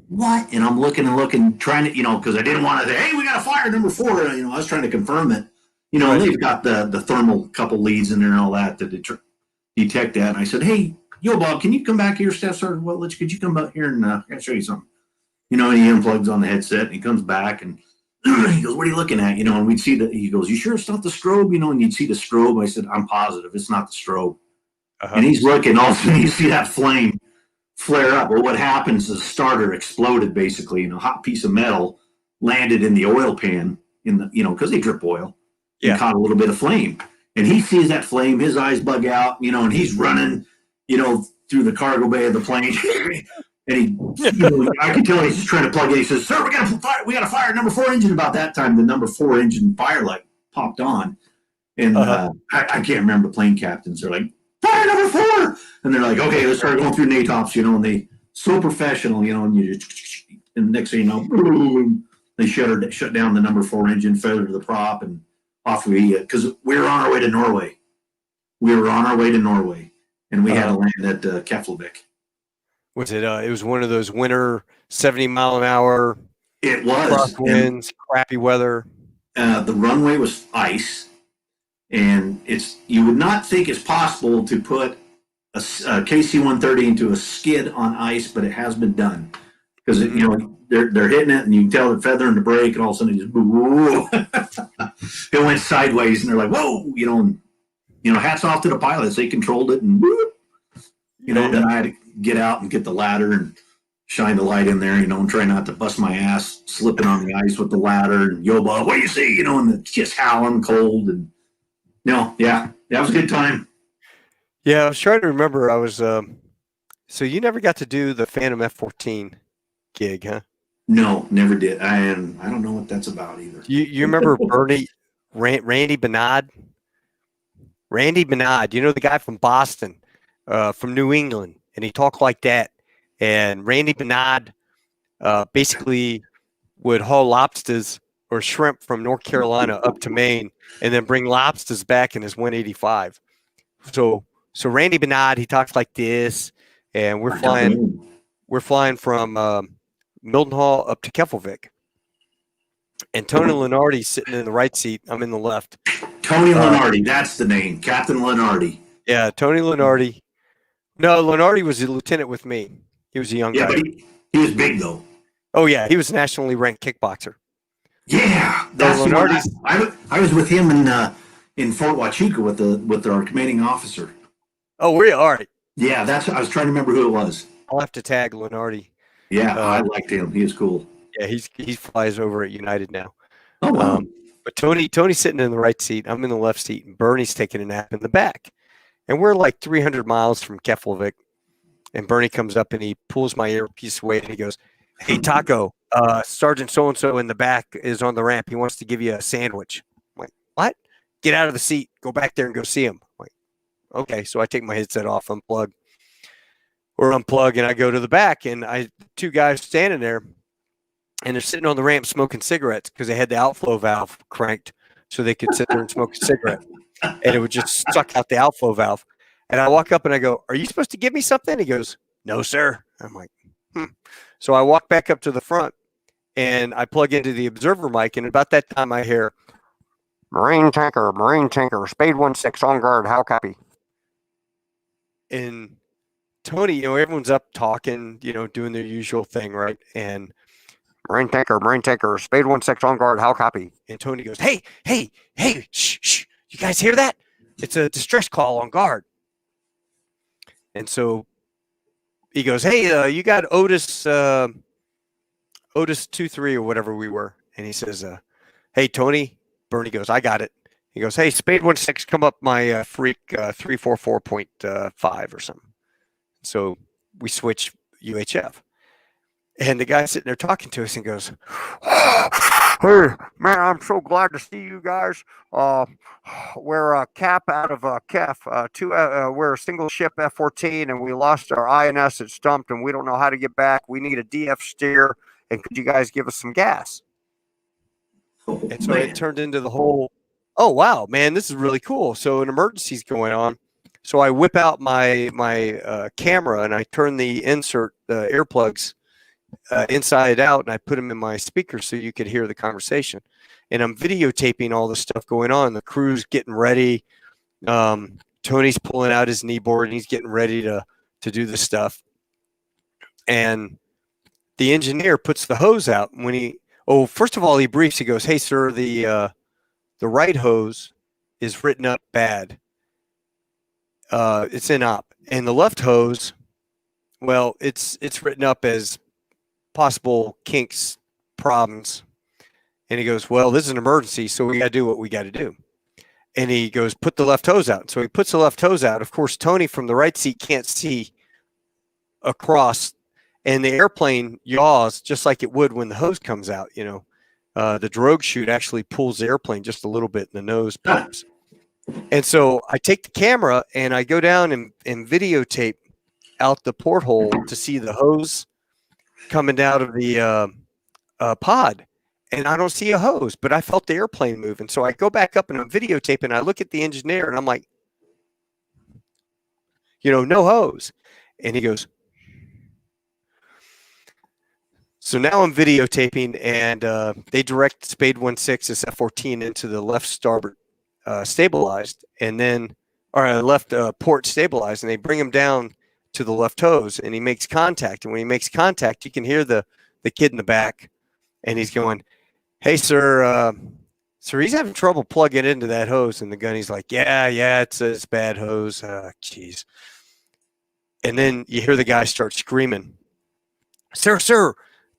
what? And I'm looking and looking, trying to, because I didn't want to say, hey, we got a fire number 4. I was trying to confirm it. Right. And they've got the thermal couple leads in there and all that to detect that. And I said, hey, Yo, Bob, can you come back here, Staff Sergeant Wutlich? Could you come back here and I gotta show you something? And he unplugs on the headset and he comes back and he goes, what are you looking at? And we'd see that. He goes, you sure it's not the strobe? And you'd see the strobe. I said, I'm positive it's not the strobe. Uh-huh. And he's looking, all of a sudden you see that flame flare up. Well, what happens is the starter exploded basically, a hot piece of metal landed in the oil pan because they drip oil and caught a little bit of flame. And he sees that flame, his eyes bug out, and he's running, through the cargo bay of the plane. And I can tell he's just trying to plug in. He says, sir, we got to fire number 4 engine. About that time, the number 4 engine fire light popped on. And I can't remember the plane captains. They're like, fire number 4. And they're like, okay, let's start going through NATOPS, and they so professional, and you just, and next thing you know, they shut down the number 4 engine, feather to the prop, and off we, because we were on our way to Norway. And we had to land at Keflavik. Was it? It was one of those winter 70-mile-an-hour. It was crosswinds, crappy weather. The runway was ice, and you would not think it's possible to put a KC-130 into a skid on ice, but it has been done because they're hitting it, and you can tell they're feathering the brake, and all of a sudden it went sideways, and they're like, whoa, hats off to the pilots. They controlled it, and then I had to get out and get the ladder and shine the light in there, and try not to bust my ass slipping on the ice with the ladder. And Yo, Bob, what do you see? And it's just howling cold. And that was a good time. Yeah, I was trying to remember. I was so you never got to do the Phantom F-14 gig, huh? No, never did. I don't know what that's about either. You remember Randy Bernard? Randy Bernard, the guy from Boston, from New England, and he talked like that. And Randy Bernard basically would haul lobsters or shrimp from North Carolina up to Maine, and then bring lobsters back in his 185. So Randy Bernard, he talks like this, and we're flying from Mildenhall up to Keflavik. And Tony Lenardi's sitting in the right seat. I'm in the left. Tony Lenardi, that's the name. Captain Lenardi. Yeah, Tony Lenardi. No, Lenardi was a lieutenant with me. He was a young guy. Yeah, but he was big, though. Oh, yeah. He was a nationally ranked kickboxer. Yeah. That's I was with him in Fort Huachuca with our commanding officer. Oh, were you? All right. Yeah, I was trying to remember who it was. I'll have to tag Lenardi. Yeah, I liked him. He was cool. Yeah, he flies over at United now. Oh, wow. But Tony's sitting in the right seat. I'm in the left seat, and Bernie's taking a nap in the back. And we're like 300 miles from Keflavik. And Bernie comes up and he pulls my earpiece away and he goes, hey, Taco, Sergeant so-and-so in the back is on the ramp. He wants to give you a sandwich. I'm like, what? Get out of the seat. Go back there and go see him. I'm like, okay. So I take my headset off, unplug, and I go to the back, and two guys standing there, and they're sitting on the ramp smoking cigarettes because they had the outflow valve cranked so they could sit there and smoke a cigarette. And it would just suck out the outflow valve. And I walk up and I go, "Are you supposed to give me something?" He goes, "No, sir." I'm like, So I walk back up to the front and I plug into the observer mic. And about that time I hear, Marine tanker, Spade 16 on guard, how copy? And Tony, everyone's up talking, doing their usual thing, right? And Marine tanker, Spade 16 on guard, how copy? And Tony goes, hey, shh, you guys hear that? It's a distress call on guard. And so he goes, hey, you got Otis 23 or whatever we were. And he says, hey, Tony. Bernie goes, I got it. He goes, hey, Spade 16, come up my freak 344.5 or something. So we switch UHF. And the guy sitting there talking to us and goes, hey, man, I'm so glad to see you guys. We're Cap out of KEF. We're a single ship F-14, and we lost our INS. It's dumped, and we don't know how to get back. We need a DF steer, and could you guys give us some gas? And so it turned into the whole, oh, wow, man, this is really cool. So an emergency's going on. So I whip out my camera, and I turn the earplugs inside out, and I put them in my speaker so you could hear the conversation. And I'm videotaping all the stuff going on. The crew's getting ready. Tony's pulling out his kneeboard, and he's getting ready to do the stuff. And the engineer puts the hose out. First of all, he briefs. He goes, hey, sir, the right hose is written up bad. It's in op. And the left hose, well, it's written up as possible kinks, problems. And he goes, well, this is an emergency, so we got to do what we got to do. And he goes, put the left hose out. So he puts the left hose out. Of course, Tony from the right seat can't see across, and the airplane yaws just like it would when the hose comes out. The drogue chute actually pulls the airplane just a little bit in the nose pumps. And so I take the camera and I go down and videotape out the porthole to see the hose coming out of the pod, and I don't see a hose, but I felt the airplane moving. So I go back up and I'm videotaping. I look at the engineer and I'm like, no hose. And he goes, so now I'm videotaping, and they direct Spade 16, this F-14, into the left starboard stabilized, and then, or left port stabilized, and they bring him down to the left hose, and he makes contact. And when he makes contact, you can hear the kid in the back, and he's going, hey, sir, he's having trouble plugging into that hose. And the gunny's like, yeah, it's a bad hose. Geez. And then you hear the guy start screaming, sir,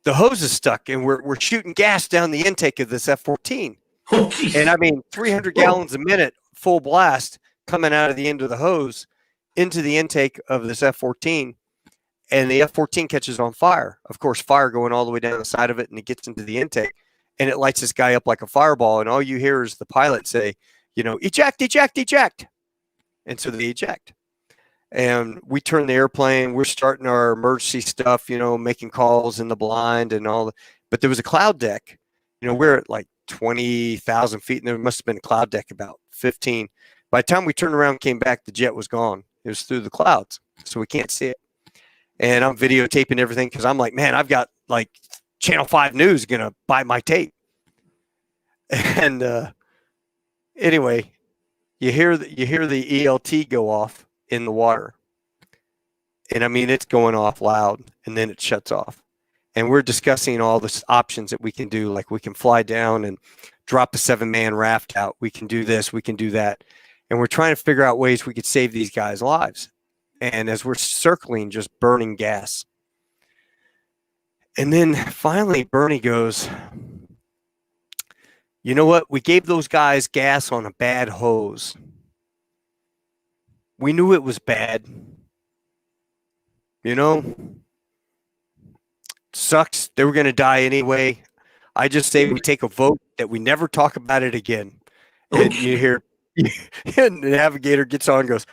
the hose is stuck, and we're shooting gas down the intake of this F-14. Oh, and I mean, 300 gallons a minute, full blast, coming out of the end of the hose into the intake of this F-14, and the F-14 catches on fire. Of course, fire going all the way down the side of it, and it gets into the intake, and it lights this guy up like a fireball, and all you hear is the pilot say, eject, eject, eject. And so they eject. And we turn the airplane. We're starting our emergency stuff, making calls in the blind and all. But there was a cloud deck. We're at like 20,000 feet, and there must have been a cloud deck about 15. By the time we turned around and came back, the jet was gone. It was through the clouds, so we can't see it. And I'm videotaping everything because I'm like, man, I've got like Channel 5 News going to buy my tape. And anyway, you hear the ELT go off in the water. And I mean, it's going off loud, and then it shuts off. And we're discussing all the options that we can do. Like, we can fly down and drop a 7-man raft out. We can do this, we can do that. And we're trying to figure out ways we could save these guys' lives. And as we're circling, just burning gas. And then finally, Bernie goes, you know what? We gave those guys gas on a bad hose. We knew it was bad. Sucks. They were going to die anyway. I just say we take a vote that we never talk about it again. And you hear, and the navigator gets on and goes,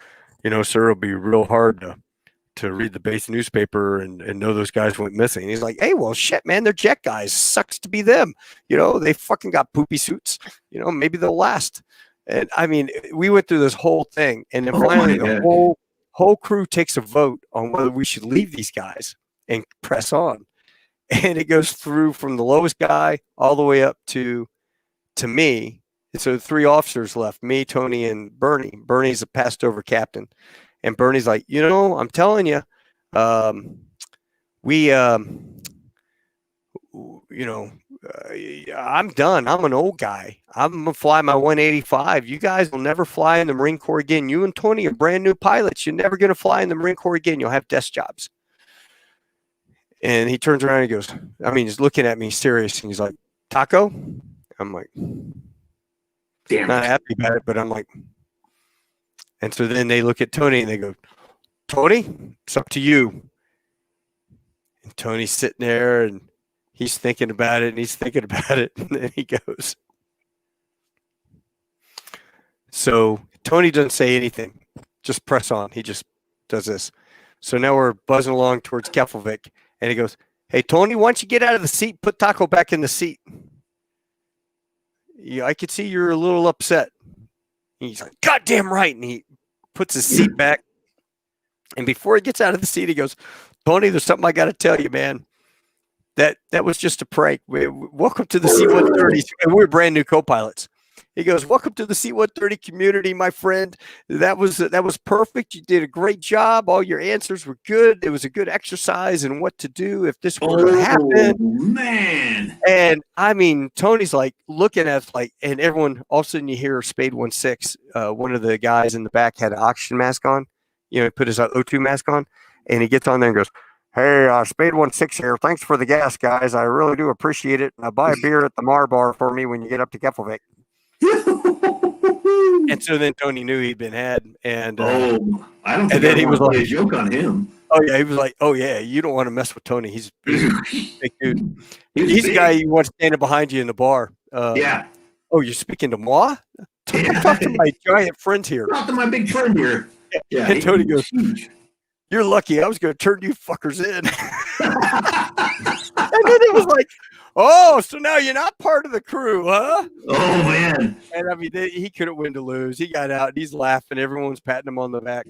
sir, it'll be real hard to read the base newspaper and know those guys went missing. He's like, hey, well, shit, man, they're jet guys. Sucks to be them. They fucking got poopy suits. Maybe they'll last. And I mean, we went through this whole thing, and then finally the whole whole crew takes a vote on whether we should leave these guys and press on. And it goes through from the lowest guy all the way up to me. And so 3 officers left, me, Tony, and Bernie. Bernie's a passed over captain. And Bernie's like, I'm telling you, I'm done. I'm an old guy. I'm going to fly my 185. You guys will never fly in the Marine Corps again. You and Tony are brand new pilots. You're never going to fly in the Marine Corps again. You'll have desk jobs. And he turns around and he goes, he's looking at me serious. And he's like, Taco? I'm like, damn, not happy about it, but I'm like, and so then they look at Tony and they go, Tony, it's up to you. And Tony's sitting there and he's thinking about it and he's thinking about it. And then he goes. So Tony doesn't say anything, just press on. He just does this. So now we're buzzing along towards Keflavik. And he goes, hey, Tony, why don't you get out of the seat, put Taco back in the seat? Yeah, I could see you're a little upset. And he's like, goddamn right. And he puts his seat back. And before he gets out of the seat, he goes, Tony, there's something I got to tell you, man. That was just a prank. Welcome to the C-130s. And we're brand new co-pilots. He goes, welcome to the C-130 community, my friend. That was perfect. You did a great job. All your answers were good. It was a good exercise in what to do if this were to happen. Man. And Tony's like looking at us like, and everyone, all of a sudden you hear Spade 16. One of the guys in the back had an oxygen mask on. He put his O2 mask on, and he gets on there and goes, hey, Spade 16 here. Thanks for the gas, guys. I really do appreciate it. Buy a beer at the Mar Bar for me when you get up to Keflavik. And so then Tony knew he'd been had, and I don't think and then he was like a joke on him. Oh yeah, he was like, oh yeah, you don't want to mess with Tony. He's a big dude. He's big. the guy you want standing behind you in the bar. Yeah. Oh, you're speaking to moi? Talk to my giant friend here. Talk to my big friend here. Yeah. And Tony goes, you're lucky. I was going to turn you fuckers in. And then it was like, oh, so now you're not part of the crew, huh? Oh, man. And he couldn't win to lose. He got out and he's laughing. Everyone's patting him on the back.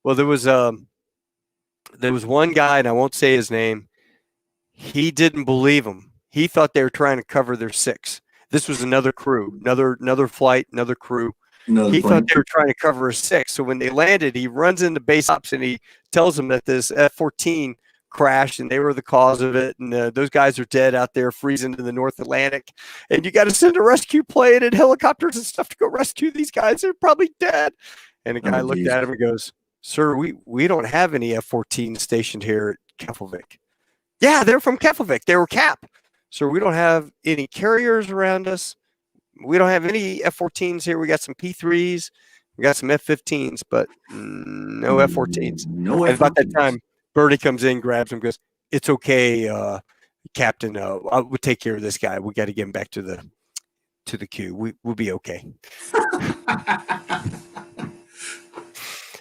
Well, there was one guy, and I won't say his name. He didn't believe him. He thought they were trying to cover their 6. This was another crew, another flight, another crew. He thought they were trying to cover a 6. So when they landed, he runs into base ops and he tells them that this F-14 crashed and they were the cause of it. And those guys are dead out there freezing in the North Atlantic. And you got to send a rescue plane and helicopters and stuff to go rescue these guys. They're probably dead. And the guy looked at him and goes, sir, we don't have any F-14 stationed here at Keflavik. Yeah, they're from Keflavik. They were Cap. Sir, we don't have any carriers around us. We don't have any F-14s here. We got some P-3s. We got some F-15s, but no F-14s. No F-14s. And about that time, Bernie comes in, grabs him, goes, it's okay, Captain. We'll take care of this guy. We got to get him back to the queue. We'll be okay.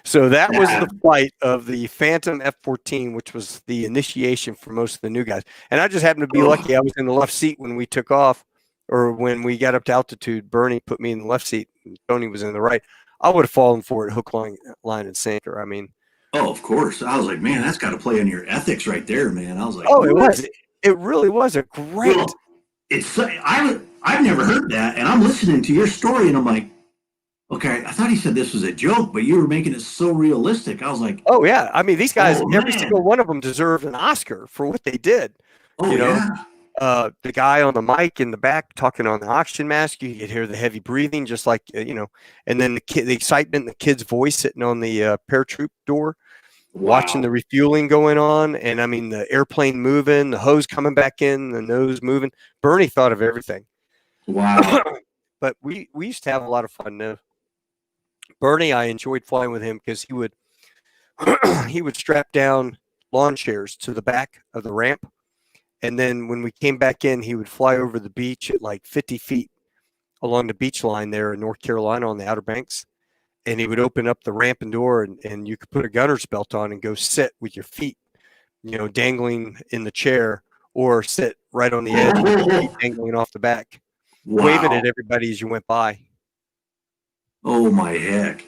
So that was the flight of the Phantom F-14, which was the initiation for most of the new guys. And I just happened to be lucky. I was in the left seat when we took off, or when we got up to altitude. Bernie put me in the left seat, and Tony was in the right. I would have fallen for it, hook, line, and sinker. Oh, of course. I was like, man, that's got to play on your ethics right there, man. I was like, oh, it was. It really was a great. Well, I've never heard that, and I'm listening to your story, and I'm like, okay, I thought he said this was a joke, but you were making it so realistic. I was like, oh yeah, these guys, every single one of them deserved an Oscar for what they did. Oh, yeah. The guy on the mic in the back talking on the oxygen mask, you could hear the heavy breathing, just like, and then the excitement in the kid's voice sitting on the paratroop door, watching the refueling going on. And the airplane moving, the hose coming back in, the nose moving. Bernie thought of everything. Wow. But we used to have a lot of fun now. Bernie, I enjoyed flying with him because he would strap down lawn chairs to the back of the ramp. And then when we came back in, he would fly over the beach at like 50 feet along the beach line there in North Carolina on the Outer Banks. And he would open up the ramp and door, and you could put a gunner's belt on and go sit with your feet, dangling in the chair, or sit right on the edge with your feet dangling off the back, waving at everybody as you went by. Oh, my heck.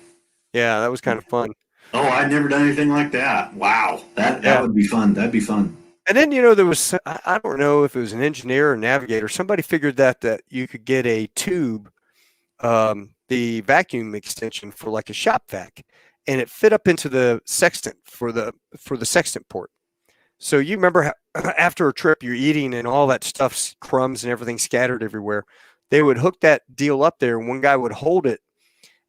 Yeah, that was kind of fun. Oh, I'd never done anything like that. Wow, that Yeah. would be fun. That'd be fun. And then, there was, I don't know if it was an engineer or navigator, somebody figured that you could get a tube, the vacuum extension for like a shop vac, and it fit up into the sextant for the sextant port. So you remember how, after a trip you're eating and all that stuff's crumbs and everything scattered everywhere. They would hook that deal up there, and one guy would hold it,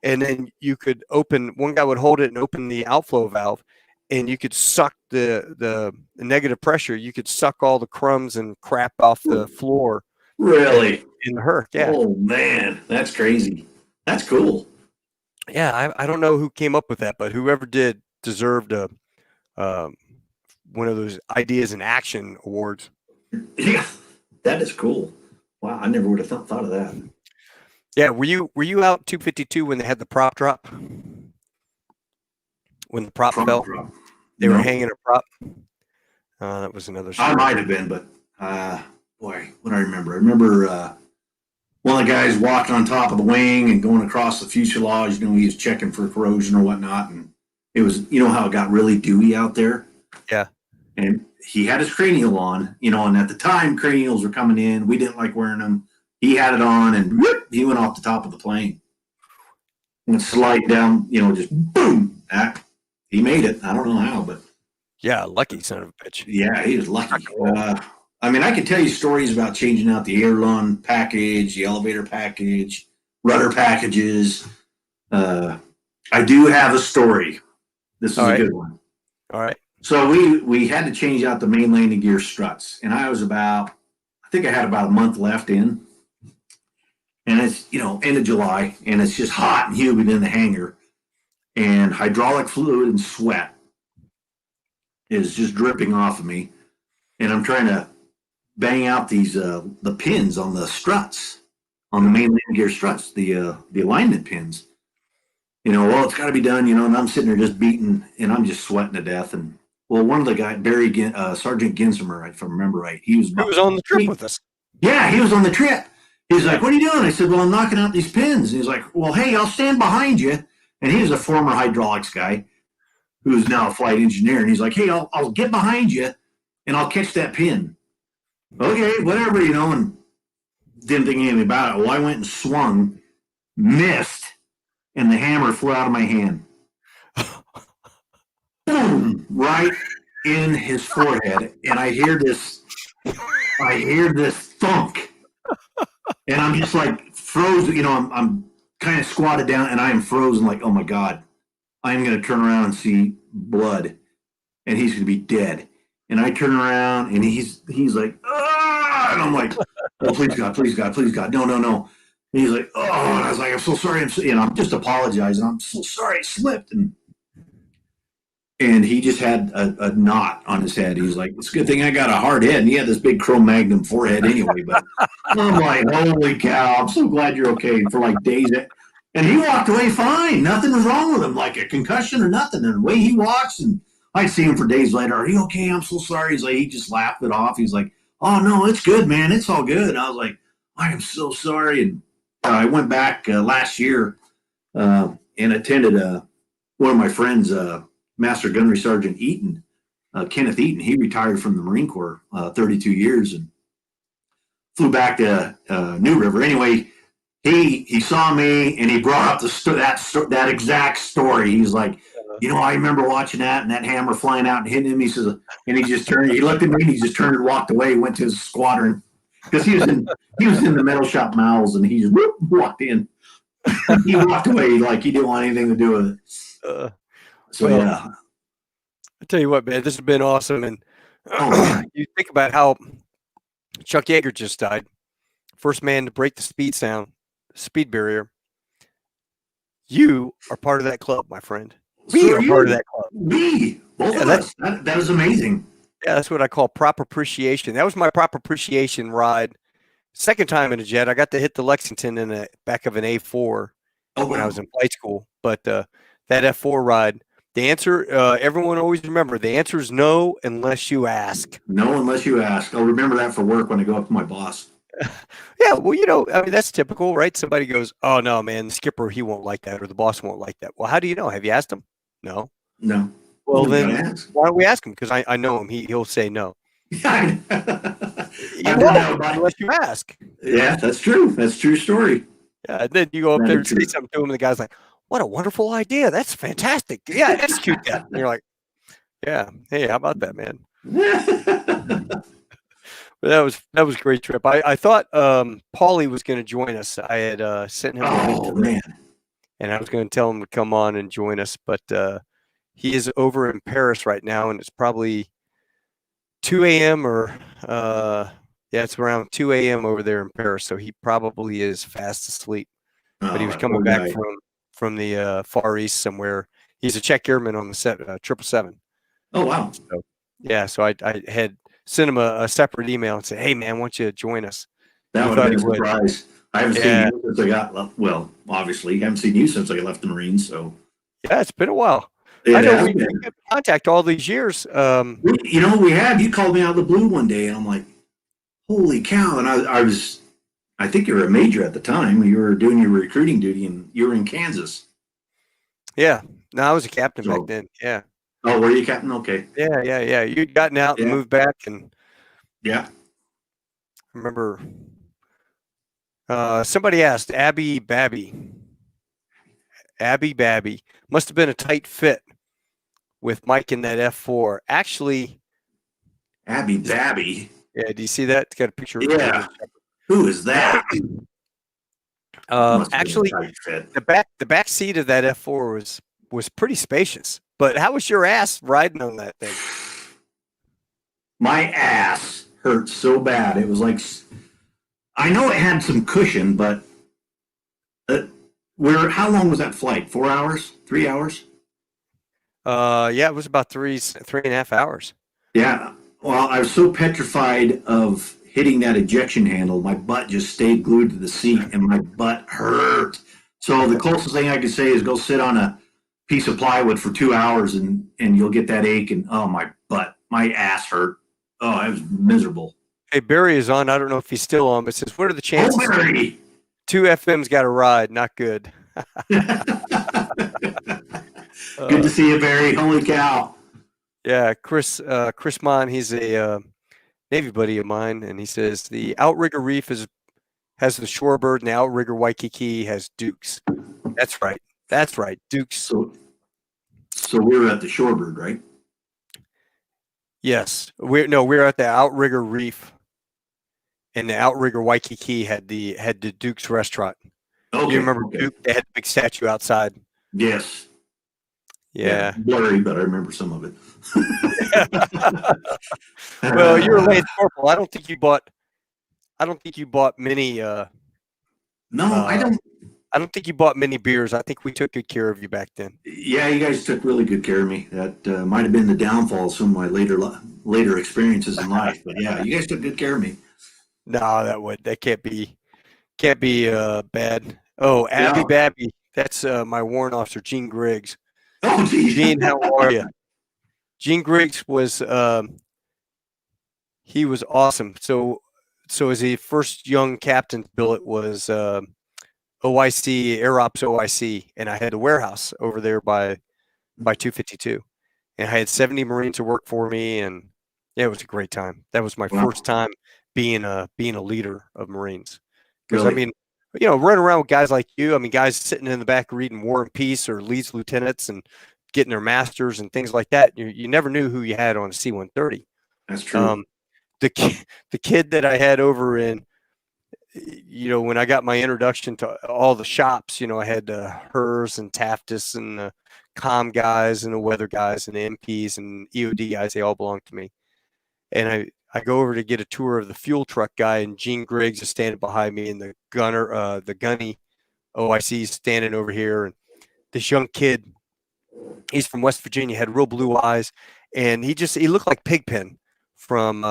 and then you could open. One guy would hold it and open the outflow valve, and you could suck the negative pressure. You could suck all the crumbs and crap off the floor Really? in the Herc. Yeah, Oh man, that's crazy. That's cool. yeah. I don't know who came up with that, but whoever did deserved a um, one of those ideas in action awards. Yeah, that is cool. Wow, I never would have thought of that. Yeah, were you out 252 when they had the prop drop? When the prop Prop fell, drop. they were No, hanging a prop. That was another I story. might have been, but boy, what I remember. I remember one of the guys walking on top of the wing and going across the fuselage. You know, he was checking for corrosion or whatnot, and it was, you know, how it got really dewy out there. Yeah. And he had his cranial on, you know, and at the time cranials were coming in. We didn't like wearing them. He had it on, and whoop, he went off the top of the plane and slide down, you know, just boom. He made it. I don't know how, but Yeah, lucky son of a bitch. yeah, he was lucky. I mean, I could tell you stories about changing out the aileron package, the elevator package, rudder packages. I do have a story. This is All a right. good one. All right. So we had to change out the main landing gear struts, and I think I had about a month left in, and it's, you know, end of July, and it's just hot and humid in the hangar, and hydraulic fluid and sweat is just dripping off of me, and I'm trying to bang out these the pins on the struts, on the main landing gear struts, the alignment pins. You know, well, it's got to be done. You know, and I'm sitting there just beating, and I'm just sweating to death. And well, one of the guys, Sergeant Ginsimer, if I remember right, he was Who about, was on the trip with us? yeah, he was on the trip. He's Yeah. like, "What are you doing?" I said, "Well, I'm knocking out these pins." And he's like, "Well, hey, I'll stand behind you." And he was a former hydraulics guy who's now a flight engineer. And he's like, "Hey, I'll get behind you, and I'll catch that pin." Okay, whatever, you know, and didn't think anything about it. Well, I went and swung, missed, and the hammer flew out of my hand. Boom! Right in his forehead. And I hear this thunk. And I'm just like frozen, you know, I'm kind of squatted down and I am frozen, like, oh my God, I'm gonna turn around and see blood and he's gonna be dead. And I turn around and he's like, ah, and I'm like, oh, please God, please God, please God, no, no, no. And he's like, oh, and I was like, I'm so sorry, you know, I'm just apologizing, I'm so sorry, I slipped, and he just had a knot on his head. He's like, it's a good thing I got a hard head, and he had this big Cro-Magnon forehead anyway. But I'm like, holy cow, I'm so glad you're okay. For like days, and he walked away fine. Nothing was wrong with him, like a concussion or nothing. And the way he walks, and I'd see him for days later. Are you okay? I'm so sorry. He's like, he just laughed it off. He's like, oh no, it's good, man. It's all good. And I was like, I am so sorry. And I went back last year and attended one of my friends, Master Gunnery Sergeant Eaton, Kenneth Eaton. He retired from the Marine Corps 32 years and flew back to New River. Anyway, he saw me and he brought up that exact story. He's like, you know, I remember watching that and that hammer flying out and hitting him. He says, and he just turned. He looked at me and he just turned and walked away. Went to his squadron because he was in the metal shop mouths and he just walked in. He walked away like he didn't want anything to do with it. So Well, yeah. I tell you what, man, this has been awesome. And Oh, you think about how Chuck Yeager just died, first man to break the speed barrier. You are part of that club, my friend. We so are part of that club. both Yeah, of us. That is amazing. yeah, that's what I call prop appreciation. That was my prop appreciation ride. Second time in a jet, I got to hit the Lexington in the back of an A4 Oh when I wow. was in flight school. But that F4 ride, the answer, everyone always remember, the answer is no unless you ask. No, unless you ask. I'll remember that for work when I go up to my boss. Yeah, well, I mean, that's typical, right? Somebody goes, oh, no, man, the skipper, he won't like that, or the boss won't like that. Well, how do you know? Have you asked him? No. No. Well, We gotta then ask. why don't we ask him? Because I know him. He'll say no. I've He been won't out by. unless you ask. Yeah, that's true. That's a true story. Yeah, and then you go up That there is and say true. something to him, and the guy's like, "What a wonderful idea! That's fantastic! Yeah, execute that." And you're like, "Yeah, hey, how about that, man?" But that was a great trip. I thought Paulie was going to join us. I had sent him the link Oh to the, man. and I was going to tell him to come on and join us, but he is over in Paris right now, and it's probably 2 a.m. or yeah, it's around 2 a.m. over there in Paris. So he probably is fast asleep. But he Oh, was that coming poor back guy. from the Far East somewhere. He's a Czech airman on the 777. Oh wow. So yeah, so I had sent him a separate email and said, "Hey man, why don't you join us?" And That he would have thought he been a would. surprise. I haven't seen Yeah, you since I got, well, obviously, I haven't seen you since I left the Marines. So yeah, it's been a while. I it know has we been. kept in contact all these years. You know, we have. You called me out of the blue one day, and I'm like, holy cow. And I think you were a major at the time. You were doing your recruiting duty, and you were in Kansas. Yeah, no, I was a captain back So, then. Yeah, oh, were you captain? Okay. yeah. You'd gotten out and Yeah. moved back, and Yeah. I remember somebody asked Abby Babby must have been a tight fit with Mike in that F-4. Actually, Abby Babby. yeah, do you see that? It's got a picture of a Yeah. German Who is that? Shepherd. Must have been a Actually, tight fit. the back seat of that F-4 was pretty spacious. But how was your ass riding on that thing? My ass hurt so bad. It was like, I know it had some cushion, but how long was that flight? 4 hours? 3 hours? Yeah, it was about 3.5 hours. Yeah. Well, I was so petrified of hitting that ejection handle, my butt just stayed glued to the seat and my butt hurt. So the closest thing I could say is go sit on a piece of plywood for 2 hours and you'll get that ache and oh my butt, my ass hurt. Oh, I was miserable. Hey, Barry is on. I don't know if he's still on, but says, "What are the Oh, chances Barry. two FM's got a ride? Not good." Good to Uh, see you, Barry. Holy cow. yeah, Chris Mon, he's a Navy buddy of mine, and he says the Outrigger Reef has the Shorebird, and the Outrigger Waikiki has Dukes. That's right. That's right. Dukes. So we were at the Shorebird, right? Yes. We're at the Outrigger Reef, and the Outrigger Waikiki had the Duke's restaurant. Okay. You remember Okay. Duke? They had the big statue outside. Yes. Yeah. Blurry, but I remember some of it. Well, you're a lance corporal. I don't think you bought many. No, I don't. I don't think you bought many beers. I think we took good care of you back then. Yeah, you guys took really good care of me. That might have been the downfall of some of my later experiences in life. But yeah, you guys took good care of me. No, that can't be bad. Oh, Abby Yeah. Babby. That's my warrant officer, Gene Griggs. Oh, geez. Gene, how are you? Gene Griggs was he was awesome. So as a first young captain's billet was OIC, Air Ops OIC, and I had a warehouse over there by 252. And I had 70 Marines to work for me, and yeah, it was a great time. That was my Wow. first time being a leader of Marines. Because Really? I mean, running around with guys like you, I mean, guys sitting in the back reading War and Peace or Lee's Lieutenants and getting their masters and things like that. You never knew who you had on a C-130. That's true. The kid that I had over in, when I got my introduction to all the shops, I had Hers and Taftis and the comm guys and the weather guys and the MPs and EOD guys. They all belonged to me. And I go over to get a tour of the fuel truck guy, and Gene Griggs is standing behind me, and the gunny OIC is standing over here. And this young kid, he's from West Virginia, had real blue eyes, and he looked like Pigpen from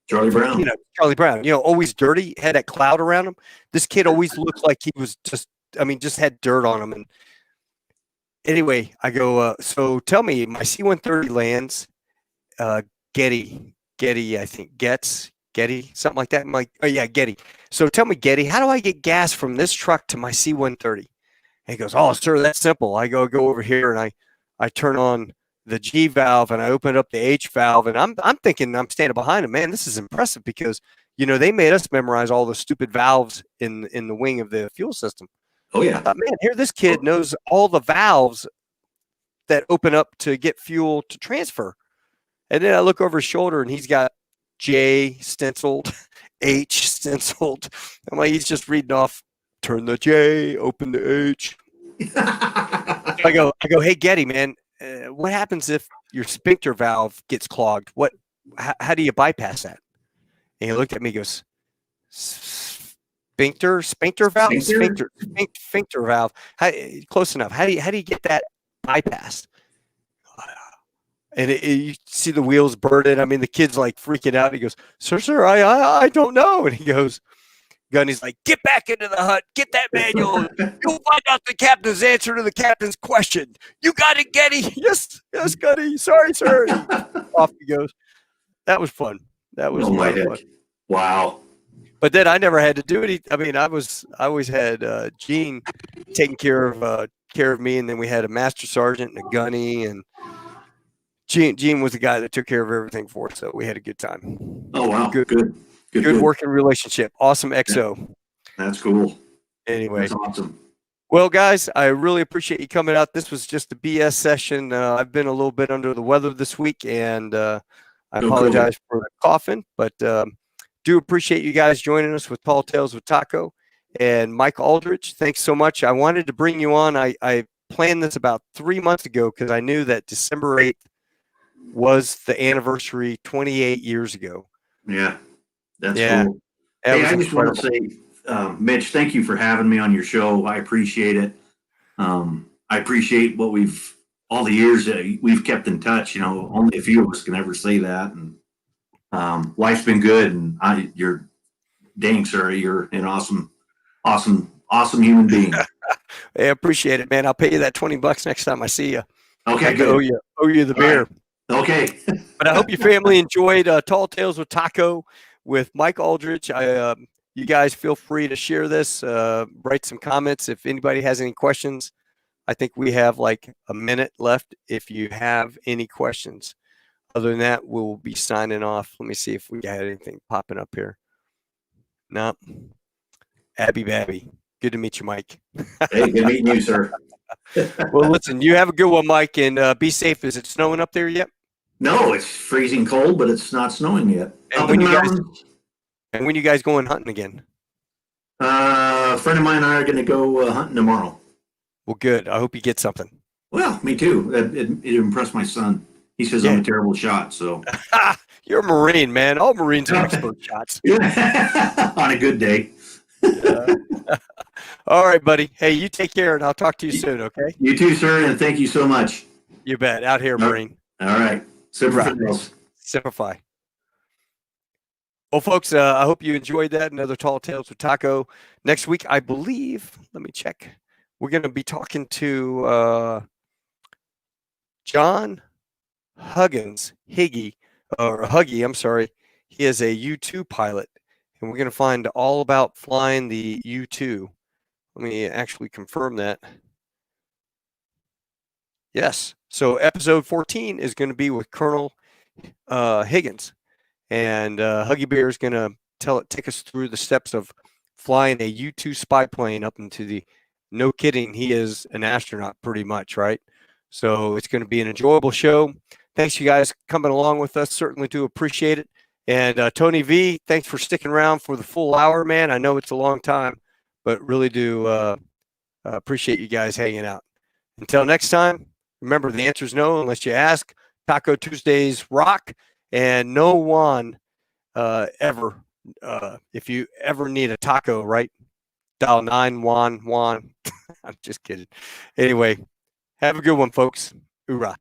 Charlie Brown. Charlie Brown, always dirty, had that cloud around him. This kid always looked like he was just had dirt on him. And anyway, I go, so tell me, my C-130 lands, Getty, I think, Getty, something like that. I'm like, oh yeah, Getty. So tell me, Getty, how do I get gas from this truck to my C-130? And he goes, oh, sir, that's simple. I go over here and I turn on the G valve and I open up the H valve, and I'm thinking I'm standing behind him. Man, this is impressive because they made us memorize all the stupid valves in the wing of the fuel system. Oh I yeah. thought, man, here this kid knows all the valves that open up to get fuel to transfer. And then I look over his shoulder and he's got J stenciled, H stenciled. I'm like, he's just reading off, turn the J, open the H. I go, hey, Getty, man, what happens if your sphincter valve gets clogged? How do you bypass that? And he looked at me and goes, sphincter valve? Sphincter valve. Close enough. How do you get that bypassed? And you see the wheels burning. I mean, the kid's like freaking out. He goes, sir, I don't know. And he goes, Gunny's like, get back into the hut. Get that manual. You'll find out the captain's answer to the captain's question. You got it, Getty. Yes, Gunny. Sorry, sir. Off he goes. That was fun. That was my fun. Wow. But then I never had to do it. I mean, I always had Gene taking care of me, and then we had a master sergeant and a Gunny, and Gene was the guy that took care of everything for us, so we had a good time. Oh wow, good working relationship. Awesome XO. Yeah. That's cool. Anyway, that's awesome. Well, guys, I really appreciate you coming out. This was just a BS session. I've been a little bit under the weather this week, and I apologize for the coughing, but do appreciate you guys joining us with Tall Tales with Taco and Mike Aldrich. Thanks so much. I wanted to bring you on. I planned this about 3 months ago because I knew that December 8th was the anniversary 28 years ago. Yeah, that's cool. Hey, I just want to say, Mitch, thank you for having me on your show. I appreciate it. I appreciate all the years that we've kept in touch. Only a few of us can ever say that. And life's been good. And you're dang, sir, you're an awesome human being. I appreciate it, man. I'll pay you that $20 next time I see you. Okay, good. Owe you the beer. Right. Okay. But I hope your family enjoyed Tall Tales with Taco with Mike Aldrich. You guys feel free to share this, write some comments if anybody has any questions. I think we have like a minute left if you have any questions. Other than that, we'll be signing off. Let me see if we got anything popping up here. No. Abby Babby. Good to meet you, Mike. Hey, good meeting you, sir. Well, listen, you have a good one, Mike, and be safe. Is it snowing up there yet? No, it's freezing cold, but it's not snowing yet. And when you guys going hunting again? A friend of mine and I are going to go hunting tomorrow. Well, good. I hope you get something. Well, me too. It impressed my son. He says I'm a terrible shot, so. You're a Marine, man. All Marines are expert shots. On a good day. All right, buddy. Hey, you take care, and I'll talk to you soon, okay? You too, sir, and thank you so much. You bet. Out here, Marine. All right. Simplify. Well, folks, I hope you enjoyed that. Another Tall Tales with Taco. Next week, I believe, let me check. We're going to be talking to John Huggy, I'm sorry. He is a U-2 pilot, and we're going to find all about flying the U-2. Let me actually confirm that. Yes. So episode 14 is going to be with Colonel Higgins, and Huggy Bear is going to take us through the steps of flying a U-2 spy plane up into the. No kidding, he is an astronaut pretty much, right? So it's going to be an enjoyable show. Thanks, you guys, coming along with us. Certainly do appreciate it. And Tony V, thanks for sticking around for the full hour, man. I know it's a long time, but really do appreciate you guys hanging out. Until next time, remember the answer is no unless you ask. Taco Tuesdays rock, and no one ever. If you ever need a taco, right? Dial 911. I'm just kidding. Anyway, have a good one, folks. Hoorah.